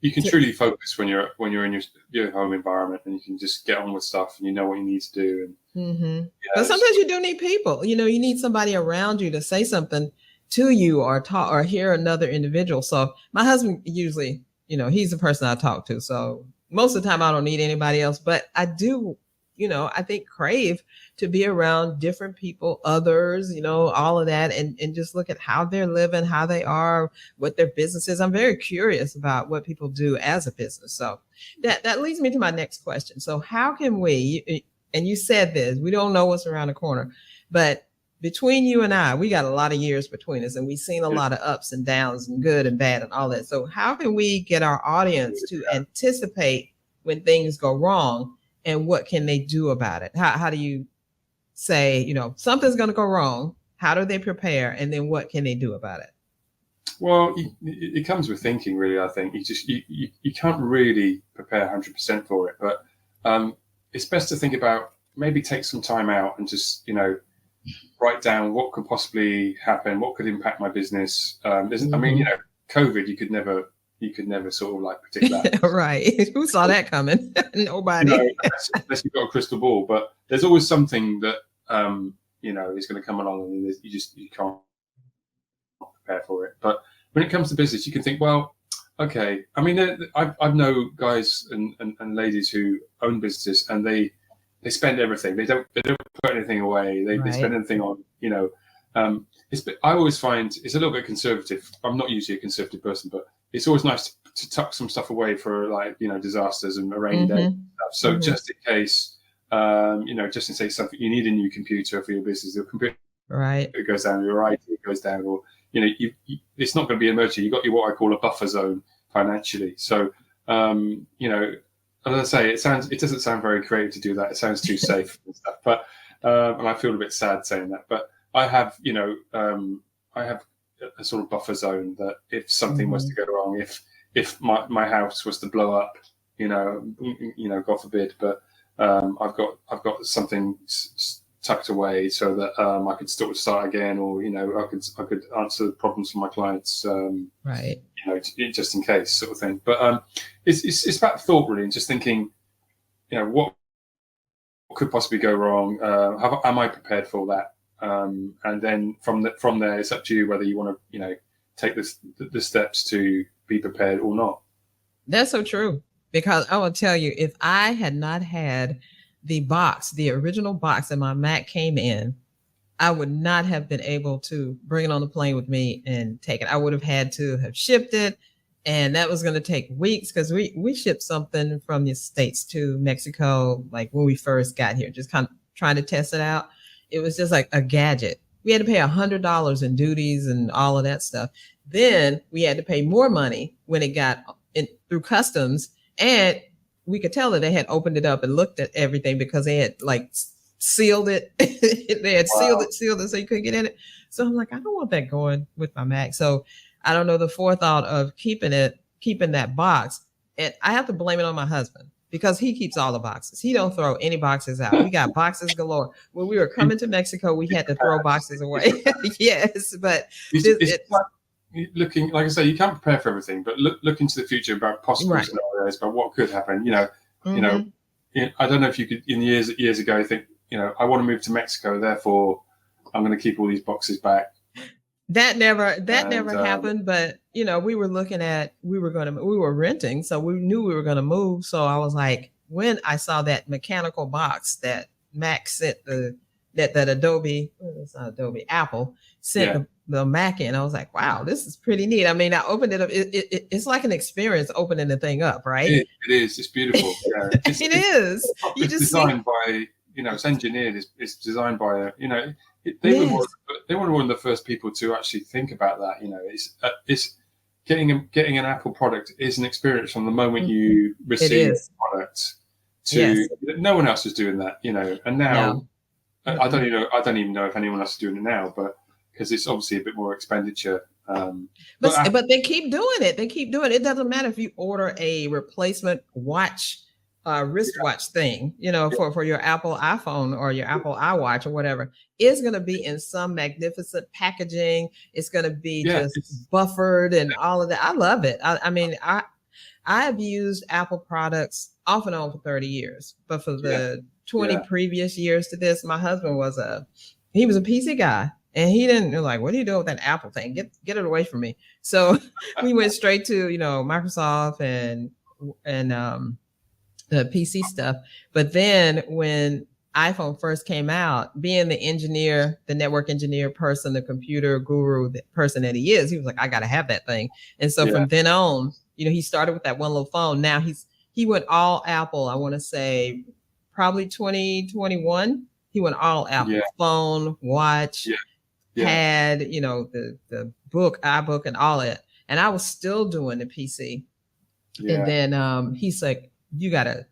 you can truly focus when you're in your home environment, and you can just get on with stuff and you know what you need to do. And but sometimes you do need people. You need somebody around you to say something to you or talk or hear another individual. So my husband usually, he's the person I talk to. So most of the time I don't need anybody else, but I do, I think crave to be around different people, others, all of that, and just look at how they're living, how they are, what their business is. I'm very curious about what people do as a business. So that leads me to my next question. So how can we, and you said this, we don't know what's around the corner, but between you and I, we got a lot of years between us, and we've seen a lot of ups and downs and good and bad and all that. So how can we get our audience to anticipate when things go wrong, and what can they do about it? How do you say, something's going to go wrong? How do they prepare? And then what can they do about it? Well, it comes with thinking, really. I think you can't really prepare 100% for it, but it's best to think about, maybe take some time out and just, write down what could possibly happen, what could impact my business. I mean, COVID, you could never sort of like predict that. Right. Who saw that coming? Nobody. Unless you've got a crystal ball. But there's always something that is going to come along, and you can't prepare for it. But when it comes to business, you can think, well, okay. I mean, I've know guys and ladies who own businesses, and they spend everything. They don't put anything away. They spend anything on, I always find it's a little bit conservative. I'm not usually a conservative person, but it's always nice to tuck some stuff away for disasters and a rainy day and stuff. So just in case, just in case something, you need a new computer for your business, the computer goes down, your IT goes down, or it's not going to be an emergency. You've got what I call a buffer zone financially. So as I say, it doesn't sound very creative to do that. It sounds too safe and stuff. But and I feel a bit sad saying that. But I have, I have a sort of buffer zone that if something was to go wrong, if my house was to blow up, God forbid. But I've got something tucked away so that I could start again, or I could answer problems for my clients. Just in case, sort of thing. But it's about thought, really, and just thinking, what could possibly go wrong? Am I prepared for that? And then from there, it's up to you whether you want to, take the steps to be prepared or not. That's so true, because I will tell you, if I had not had the original box that my Mac came in, I would not have been able to bring it on the plane with me and take it. I would have had to have shipped it, and that was going to take weeks, because we shipped something from the States to Mexico, like when we first got here, just kind of trying to test it out. It was just like a gadget. We had to pay $100 in duties and all of that stuff. Then we had to pay more money when it got in through customs, and we could tell that they had opened it up and looked at everything because they had like sealed it. They had Wow. sealed it so you couldn't get in it. So I'm like, I don't want that going with my Mac. So I don't know the forethought of keeping that box. And I have to blame it on my husband because he keeps all the boxes. He don't throw any boxes out. We got boxes galore. When we were coming to Mexico, we had to throw boxes away. Yes, but it's like looking, like I say, you can't prepare for everything, but look into the future about possible right. scenarios, about what could happen. Mm-hmm. I don't know if you could, in years ago, think, I want to move to Mexico, therefore I'm going to keep all these boxes back. That never happened, but we were we were renting, so we knew we were going to move. So I was like, when I saw that mechanical box that Mac sent that Adobe, it's not Adobe, Apple sent the Mac in, I was like, wow, this is pretty neat. I mean, I opened it up. It's like an experience opening the thing up, right? It is. It's beautiful. Yeah. It is. It's designed by, it's engineered. It's designed by, they were one of the first people to actually think about that. It's getting an Apple product is an experience from the moment you receive the product to no one else was doing that, and now I don't even know if anyone else is doing it now, but because it's obviously a bit more expenditure. But they keep doing it. They keep doing it. It doesn't matter if you order a replacement watch, wristwatch thing, for your Apple iPhone or your Apple iWatch or whatever. It's going to be in some magnificent packaging. It's going to be just buffered and all of that. I love it. I mean, I have used Apple products off and on for 30 years, but for the 20 previous years to this, my husband was a PC guy. And he didn't like, what are you doing with that Apple thing? Get it away from me. So we went straight to, Microsoft and the PC stuff. But then when iPhone first came out, being the engineer, the network engineer person, the computer guru, the person that he is, he was like, I got to have that thing. And so from then on, he started with that one little phone. Now he went all Apple. I want to say probably 2021. He went all Apple, phone, watch. Had the book, iBook, and all that, and I was still doing the PC. And then he's like, you gotta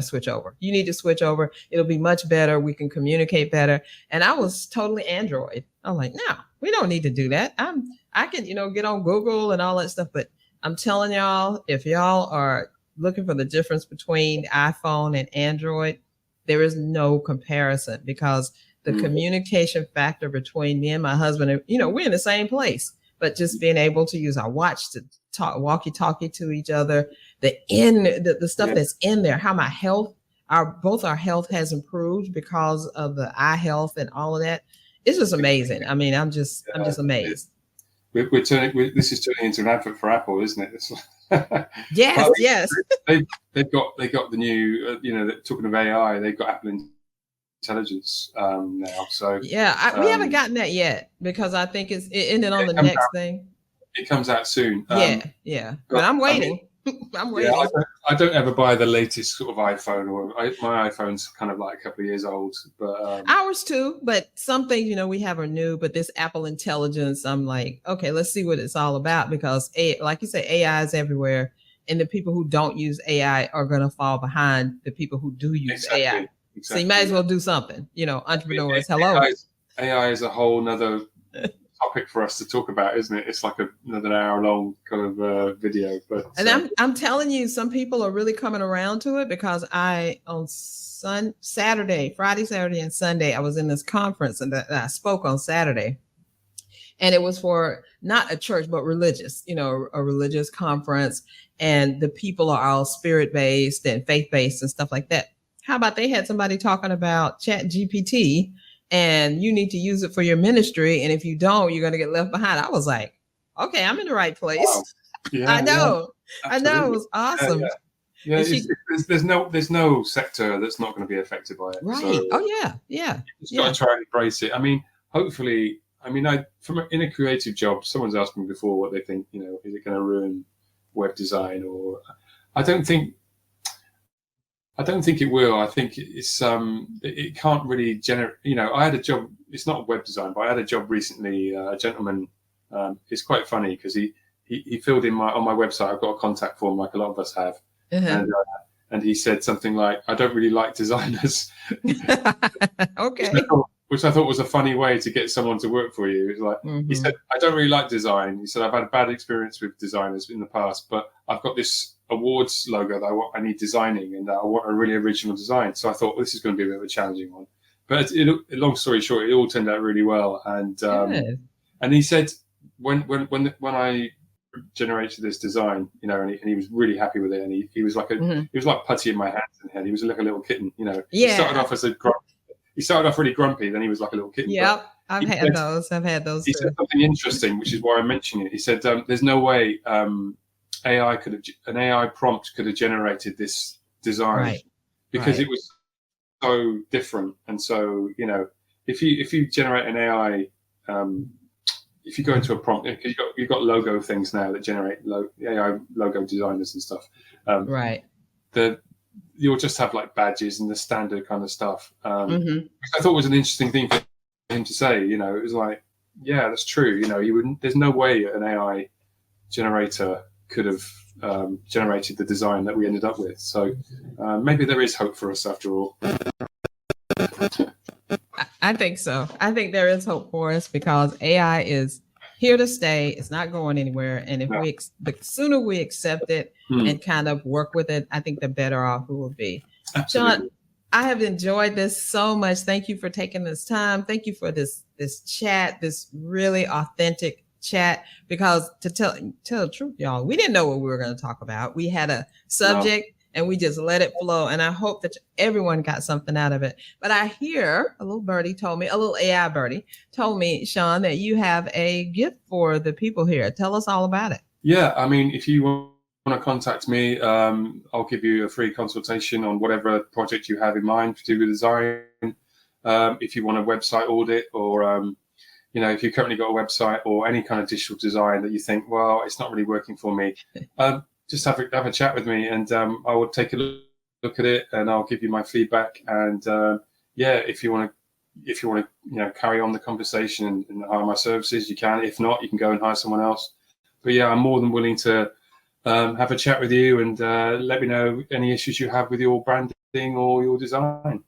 switch over. You need to switch over. It'll be much better. We can communicate better. And I was totally Android. I'm like, no, we don't need to do that. I can get on Google and all that stuff. But I'm telling y'all, if y'all are looking for the difference between iPhone and Android, there is no comparison because the communication factor between me and my husband, we're in the same place, but just being able to use our watch to talk, walkie-talkie to each other, the stuff that's in there, how my health, both our health has improved because of the eye health and all of that. It's just amazing. I mean, I'm just amazed. This is turning into an advert for Apple, isn't it? Yes. They've got the new, talking of AI, they've got Apple Intelligence now. So we haven't gotten that yet because I think it's ended on the next thing. It comes out soon. But I'm waiting. I'm waiting. Yeah, I don't ever buy the latest sort of iPhone, my iPhone's kind of like a couple of years old. But ours too. But some things we have are new. But this Apple Intelligence, I'm like, okay, let's see what it's all about because like you say, AI is everywhere, and the people who don't use AI are going to fall behind the people who do use AI. Exactly. So you might as well do something, entrepreneurs. Hello. AI is a whole nother topic for us to talk about, isn't it? It's like another hour-long kind of video. But I'm telling you, some people are really coming around to it because on Friday, Saturday, and Sunday, I was in this conference and I spoke on Saturday, and it was for not a church but religious, a religious conference, and the people are all spirit-based and faith-based and stuff like that. How about they had somebody talking about Chat GPT and you need to use it for your ministry. And if you don't, you're going to get left behind. I was like, okay, I'm in the right place. Wow. Yeah, I know. I know. It was awesome. Yeah. There's no sector that's not going to be affected by it. Right. So, yeah. You just got to try and embrace it. I mean, hopefully, in a creative job, someone's asked me before what they think, is it going to ruin web design or I don't think it will. I think it's it can't really generate. I had a job. It's not web design, but I had a job recently. A gentleman. It's quite funny because he filled in on my website. I've got a contact form like a lot of us have, Uh-huh. And he said something like, "I don't really like designers," Okay. which I thought was a funny way to get someone to work for you. It's like he Mm-hmm. said, "I don't really like design." He said, "I've had a bad experience with designers in the past, but I've got this awards logo that I need designing, and I want a really original design." So I thought, well, this is going to be a bit of a challenging one. But long story short, it all turned out really well. Good. And he said when I generated this design, and he was really happy with it, and he was like Mm-hmm. he was like putty in my hands and head. He was like a little kitten, He started Yeah. off he started off really grumpy, then he was like a little kitten. But Yep. I've had those. I've had those he said too. something interesting, which is why I'm mentioning it. He said, "There's no way an AI prompt could have generated this design Right. because Right. it was so different." And so, if you generate an AI, if you go into a prompt, you've got logo things now that generate AI logo designers and stuff. Right. You'll just have like badges and the standard kind of stuff. Mm-hmm. Which I thought was an interesting thing for him to say. It was like, yeah, that's true. You wouldn't. There's no way an AI generator could have generated the design that we ended up with. So maybe there is hope for us after all. I think so. I think there is hope for us because AI is here to stay. It's not going anywhere. And if Yeah. the sooner we accept it and kind of work with it, I think the better off we will be. Absolutely. Sean, I have enjoyed this so much. Thank you for taking this time. Thank you for this chat, this really authentic chat, because to tell the truth, y'all, we didn't know what we were going to talk about. We had a subject and we just let it flow. And I hope that everyone got something out of it. But I hear a little AI birdie told me, Sean, that you have a gift for the people here. Tell us all about it. Yeah, I mean, if you want to contact me, I'll give you a free consultation on whatever project you have in mind to do with design. If you want a website audit, or if you've currently got a website or any kind of digital design that you think, well, it's not really working for me, just have a chat with me, and I will take a look at it, and I'll give you my feedback. And if you want to carry on the conversation and hire my services, you can. If not, you can go and hire someone else. But yeah, I'm more than willing to have a chat with you and let me know any issues you have with your branding or your design.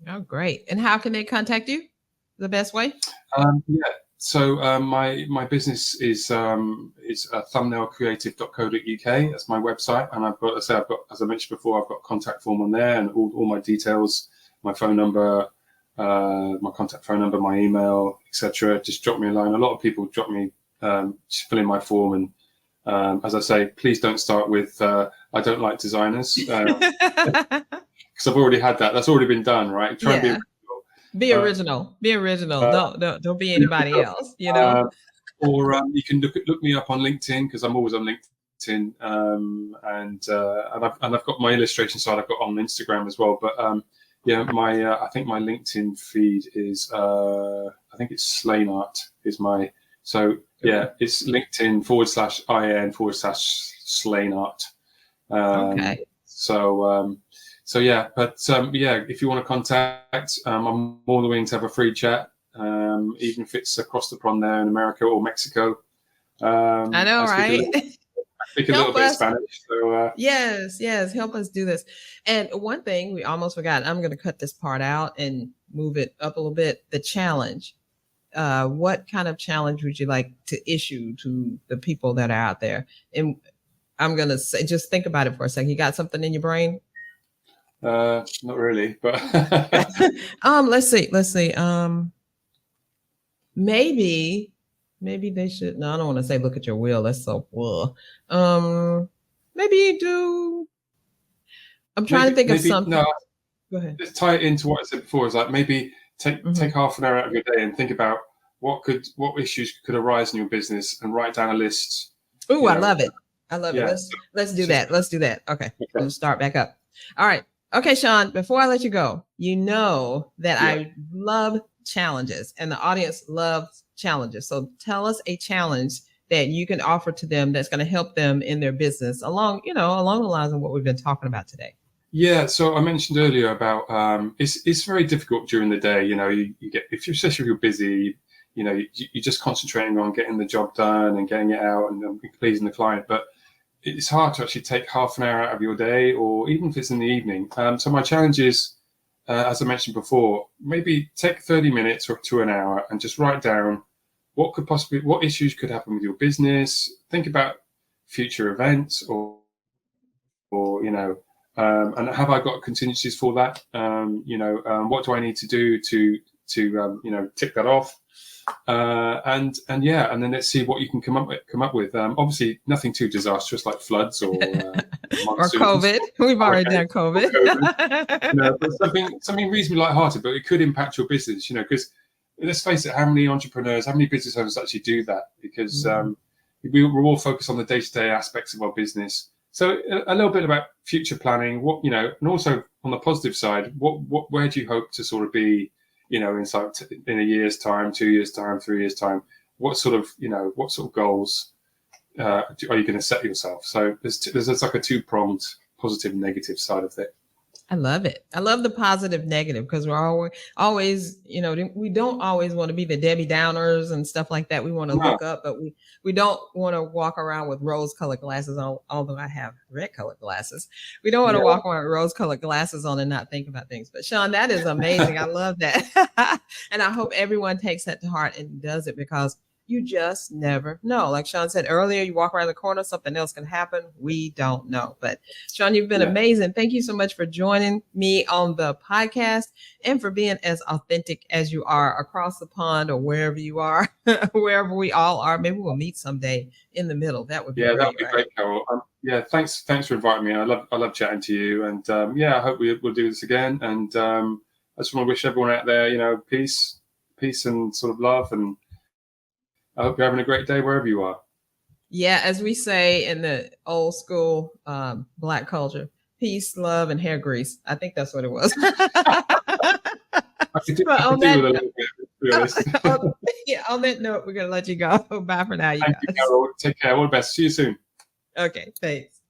Oh, great. And how can they contact you? The best way? So my business is thumbnailcreative.co.uk. That's my website, and I've got, as I mentioned before, I've got a contact form on there and all my details, my phone number, my contact phone number, my email, etc. Just drop me a line. A lot of people drop me, just fill in my form, and as I say, please don't start with I don't like designers, because I've already had that. That's already been done, right? Try and be Be original. Be original. Don't be anybody else. Or you can look me up on LinkedIn, because I'm always on LinkedIn, and I've got my illustration side. I've got on Instagram as well. But I think my LinkedIn feed is I think it's Slainart is my. So yeah, it's LinkedIn /IN/Slainart. Okay. So yeah, but if you want to contact, I'm more than willing to have a free chat, even if it's across the pond there in America or Mexico. I know, right? I speak a little bit of Spanish. So yes, help us do this. And one thing we almost forgot, I'm going to cut this part out and move it up a little bit. The challenge. What kind of challenge would you like to issue to the people that are out there? And I'm going to say, just think about it for a second. You got something in your brain? Not really, but let's see. Maybe they should. No, I don't want to say look at your wheel. That's so cool. Maybe you do. I'm trying to think of something. No, go ahead. Let's tie it into what I said before. Is like maybe take half an hour out of your day and think about what issues could arise in your business, and write down a list. Ooh, I love it. Let's do that. Let's do that. Okay. Let's start back up. All right. Okay, Sean, before I let you go, you know that I love challenges and the audience loves challenges. So tell us a challenge that you can offer to them that's going to help them in their business along the lines of what we've been talking about today. Yeah. So I mentioned earlier about it's very difficult during the day. You get, especially if you're busy, you're just concentrating on getting the job done and getting it out and pleasing the client. But it's hard to actually take half an hour out of your day, or even if it's in the evening. So my challenge is, as I mentioned before, maybe take 30 minutes or to an hour and just write down what issues could happen with your business. Think about future events, and have I got contingencies for that? What do I need to do to tick that off? And then let's see what you can come up with. Obviously, nothing too disastrous like floods or or COVID. We've already done COVID. But something reasonably lighthearted, but it could impact your business. Because let's face it, how many entrepreneurs, how many business owners actually do that? Because we're all focused on the day-to-day aspects of our business. So a little bit about future planning, and also on the positive side, where do you hope to sort of be, in a year's time, 2 years' time, 3 years' time? What sort of goals are you going to set yourself? So there's like a two-pronged positive and negative side of it. I love it. I love the positive negative, because we're always, we don't always want to be the Debbie Downers and stuff like that. We want to look up, but we don't want to walk around with rose-colored glasses, although I have red-colored glasses. We don't want to walk around with rose-colored glasses on and not think about things. But Sean, that is amazing. I love that. And I hope everyone takes that to heart and does it, because you just never know. Like Sean said earlier, you walk around the corner, something else can happen. We don't know. But Sean, you've been amazing. Thank you so much for joining me on the podcast and for being as authentic as you are across the pond or wherever you are, wherever we all are. Maybe we'll meet someday in the middle. That would be great. That would be great, Carol. Thanks for inviting me. I love chatting to you. And I hope we'll do this again. And I just want to wish everyone out there, peace and sort of love, and I hope you're having a great day wherever you are. Yeah, as we say in the old school Black culture, peace, love, and hair grease. I think that's what it was. On that note, we're going to let you go. Bye for now, you guys. Thank you, Carol. Take care. All the best. See you soon. Okay, thanks.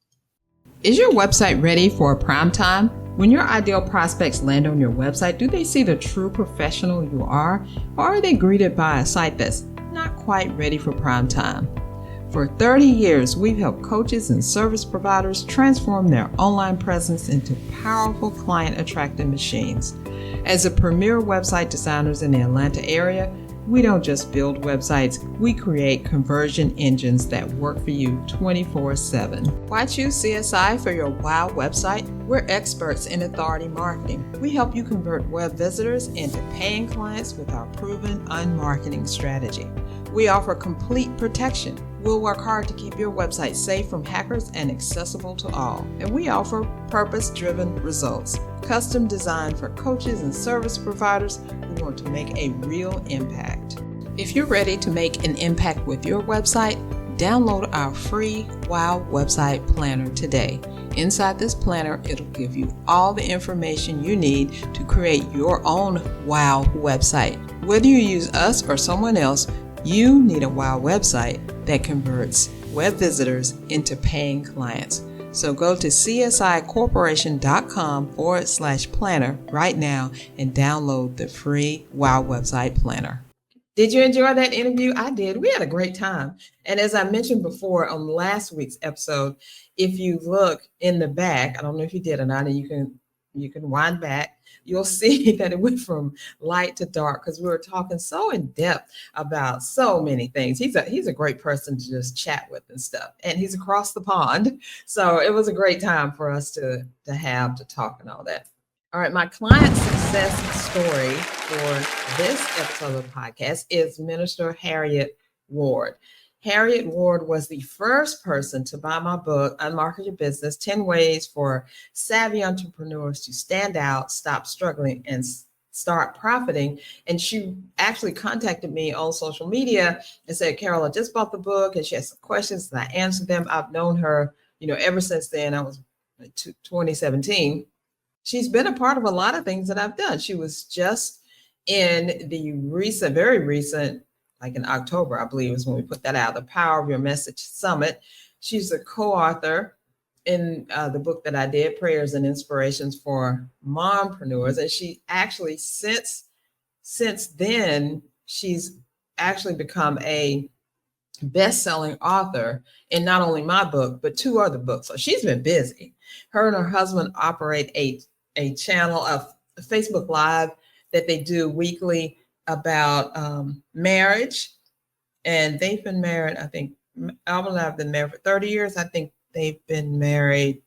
Is your website ready for prime time? When your ideal prospects land on your website, do they see the true professional you are, or are they greeted by a site that's not quite ready for prime time? For 30 years, we've helped coaches and service providers transform their online presence into powerful client-attracting machines. As a premier website designers in the Atlanta area, we don't just build websites, we create conversion engines that work for you 24/7. Why choose CSI for your WOW website? We're experts in authority marketing. We help you convert web visitors into paying clients with our proven unmarketing strategy. We offer complete protection. We'll work hard to keep your website safe from hackers and accessible to all. And we offer purpose-driven results, custom designed for coaches and service providers who want to make a real impact. If you're ready to make an impact with your website, download our free WOW Website Planner today. Inside this planner, it'll give you all the information you need to create your own WOW website. Whether you use us or someone else, you need a WOW website that converts web visitors into paying clients. So go to csicorporation.com/planner right now and download the free WOW Website Planner. Did you enjoy that interview? I did. We had a great time. And as I mentioned before on last week's episode, if you look in the back, I don't know if you did or not, and you can wind back, you'll see that it went from light to dark because we were talking so in depth about so many things. He's a great person to just chat with and stuff. And he's across the pond. So it was a great time for us to talk and all that. All right, my client success story for this episode of the podcast is Minister Harriet Ward. Harriet Ward was the first person to buy my book, Unmarket Your Business, 10 Ways for Savvy Entrepreneurs to Stand Out, Stop Struggling, and Start Profiting. And she actually contacted me on social media and said, Carol, I just bought the book, and she had some questions and I answered them. I've known her, ever since then. I was 2017. She's been a part of a lot of things that I've done. She was just in the very recent, like in October, I believe is when we put that out, The Power of Your Message Summit. She's a co-author in the book that I did, Prayers and Inspirations for Mompreneurs. And she actually, since then, she's actually become a best-selling author in not only my book, but 2 other books. So she's been busy. Her and her husband operate a channel of Facebook Live that they do weekly about marriage. And they've been married, I think, Alvin and I have been married for 30 years. I think they've been married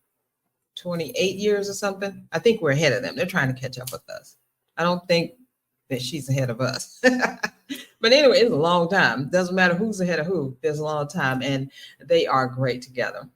28 years or something. I think we're ahead of them. They're trying to catch up with us. I don't think that she's ahead of us. But anyway, it's a long time. Doesn't matter who's ahead of who. There's a long time, and they are great together.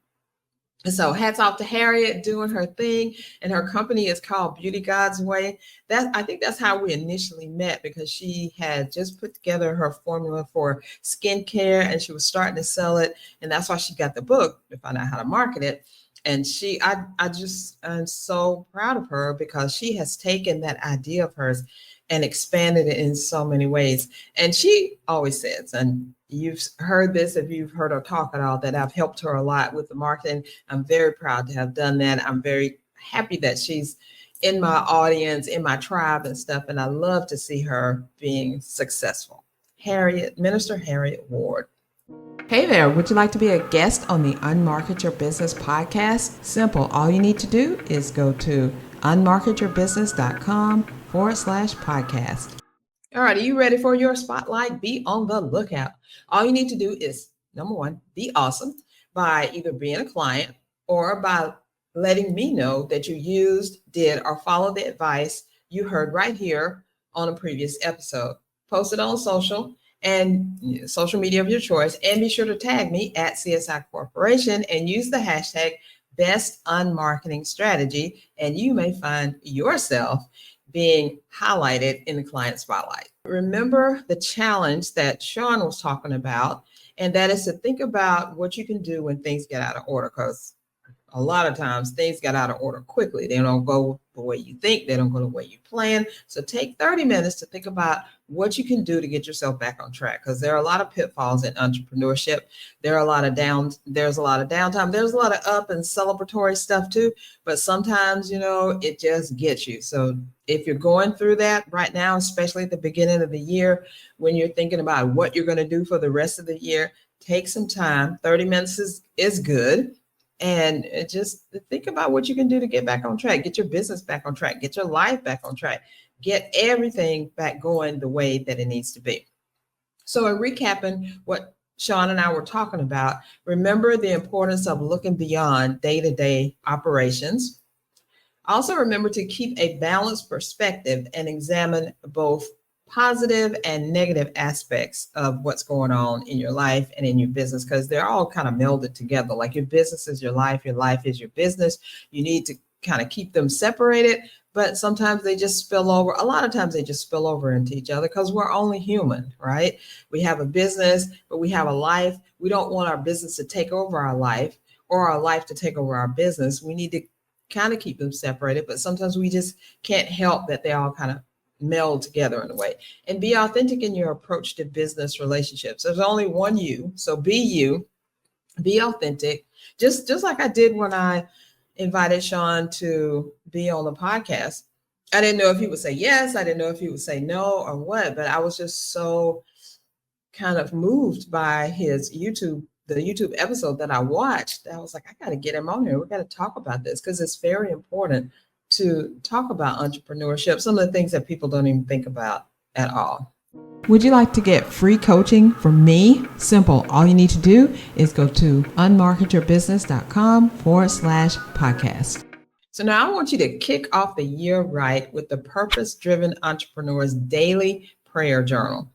And so hats off to Harriet doing her thing, and her company is called Beauty God's Way. I think that's how we initially met, because she had just put together her formula for skincare and she was starting to sell it. And that's why she got the book, to find out how to market it. And I'm so proud of her, because she has taken that idea of hers and expanded it in so many ways. And she always says, and you've heard this if you've heard her talk at all, that I've helped her a lot with the marketing. I'm very proud to have done that. I'm very happy that she's in my audience, in my tribe and stuff. And I love to see her being successful. Minister Harriet Ward. Hey there, would you like to be a guest on the Unmarket Your Business podcast? Simple. All you need to do is go to unmarketyourbusiness.com/podcast. All right, are you ready for your spotlight? Be on the lookout. All you need to do is, number one, be awesome by either being a client or by letting me know that you used, did, or followed the advice you heard right here on a previous episode. Post it on social media of your choice, and be sure to tag me at CSI Corporation and use the hashtag Best Unmarketing Strategy, and you may find yourself being highlighted in the client spotlight. Remember the challenge that Sean was talking about, and that is to think about what you can do when things get out of order, because a lot of times things get out of order quickly. They don't go the way you think. They don't go the way you plan. So take 30 minutes to think about what you can do to get yourself back on track, because there are a lot of pitfalls in entrepreneurship. There's a lot of downtime. There's a lot of up and celebratory stuff too. But sometimes, it just gets you. So if you're going through that right now, especially at the beginning of the year, when you're thinking about what you're going to do for the rest of the year, take some time. 30 minutes is good. And just think about what you can do to get back on track, get your business back on track, get your life back on track, get everything back going the way that it needs to be. So in recapping what Sean and I were talking about, remember the importance of looking beyond day-to-day operations. Also remember to keep a balanced perspective and examine both positive and negative aspects of what's going on in your life and in your business, because they're all kind of melded together. Like your business is your life is your business. You need to kind of keep them separated, but sometimes they just spill over. A lot of times they just spill over into each other, because we're only human, right? We have a business, but we have a life. We don't want our business to take over our life or our life to take over our business. We need to kind of keep them separated, but sometimes we just can't help that they all kind of meld together in a way. And be authentic in your approach to business relationships. There's only one you, so be authentic, just like I did when I invited Sean to be on the podcast. I didn't know if he would say yes, I didn't know if he would say no or what, but I was just so kind of moved by the YouTube episode that I watched. I was like, I got to get him on here. We got to talk about this, because it's very important to talk about entrepreneurship, some of the things that people don't even think about at all. Would you like to get free coaching from me? Simple. All you need to do is go to unmarketyourbusiness.com/podcast. So now I want you to kick off the year right with the Purpose-Driven Entrepreneur's Daily Prayer Journal.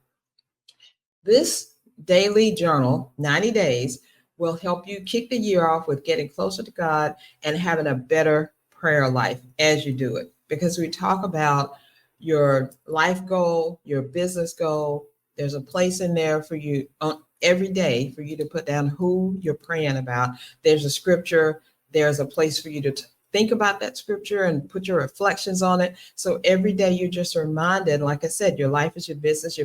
This daily journal, 90 days, will help you kick the year off with getting closer to God and having a better prayer life as you do it, because we talk about your life goal, your business goal. There's a place in there for you on every day for you to put down who you're praying about. There's a scripture. There's a place for you to think about that scripture and put your reflections on it. So every day you're just reminded, like I said, your life is your business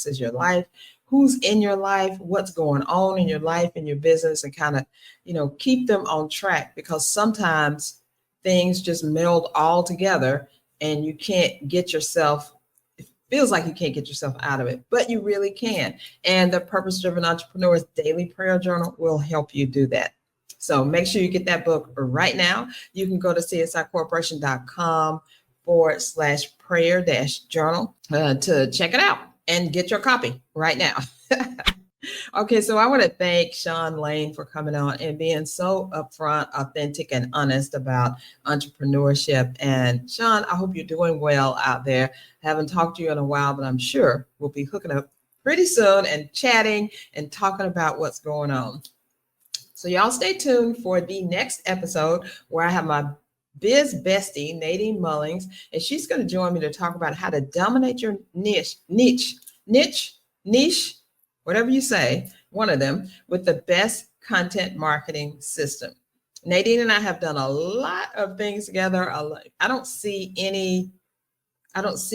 is your life. Who's in your life, what's going on in your life and your business, and kind of, keep them on track, because sometimes things just meld all together and you can't get yourself feels like you can't get yourself out of it, but you really can. And the Purpose Driven Entrepreneur's Daily Prayer Journal will help you do that. So make sure you get that book right now. You can go to csicorporation.com/prayer-journal to check it out and get your copy right now. Okay, so I want to thank Sean Lane for coming on and being so upfront, authentic, and honest about entrepreneurship. And Sean, I hope you're doing well out there. I haven't talked to you in a while, but I'm sure we'll be hooking up pretty soon and chatting and talking about what's going on. So y'all stay tuned for the next episode where I have my biz bestie, Nadine Mullings, and she's going to join me to talk about how to dominate your niche, whatever you say, one of them, with the best content marketing system. Nadine and I have done a lot of things together. I don't see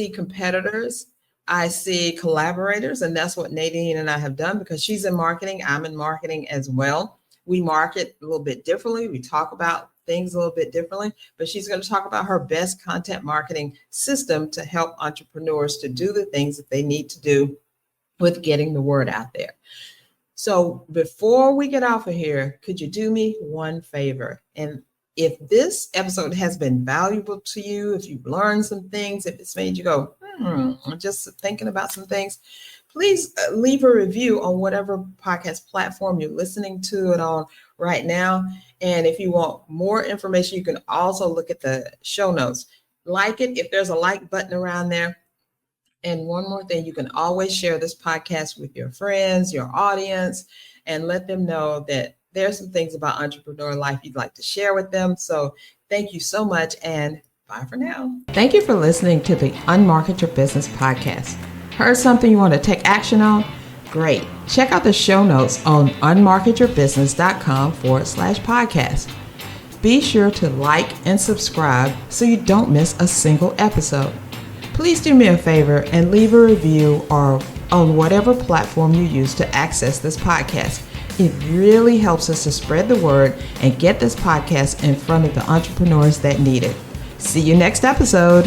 competitors. I see collaborators, and that's what Nadine and I have done because she's in marketing. I'm in marketing as well. We market a little bit differently. We talk about things a little bit differently, but she's going to talk about her best content marketing system to help entrepreneurs to do the things that they need to do with getting the word out there. So before we get off of here, could you do me one favor? And if this episode has been valuable to you, if you've learned some things, if it's made you go, I'm just thinking about some things, please leave a review on whatever podcast platform you're listening to it on right now. And if you want more information, you can also look at the show notes. Like it, if there's a like button around there. And one more thing, you can always share this podcast with your friends, your audience, and let them know that there's some things about entrepreneur life you'd like to share with them. So thank you so much, and bye for now. Thank you for listening to the Unmarket Your Business podcast. Heard something you want to take action on? Great. Check out the show notes on unmarketyourbusiness.com/podcast. Be sure to like and subscribe so you don't miss a single episode. Please do me a favor and leave a review or on whatever platform you use to access this podcast. It really helps us to spread the word and get this podcast in front of the entrepreneurs that need it. See you next episode.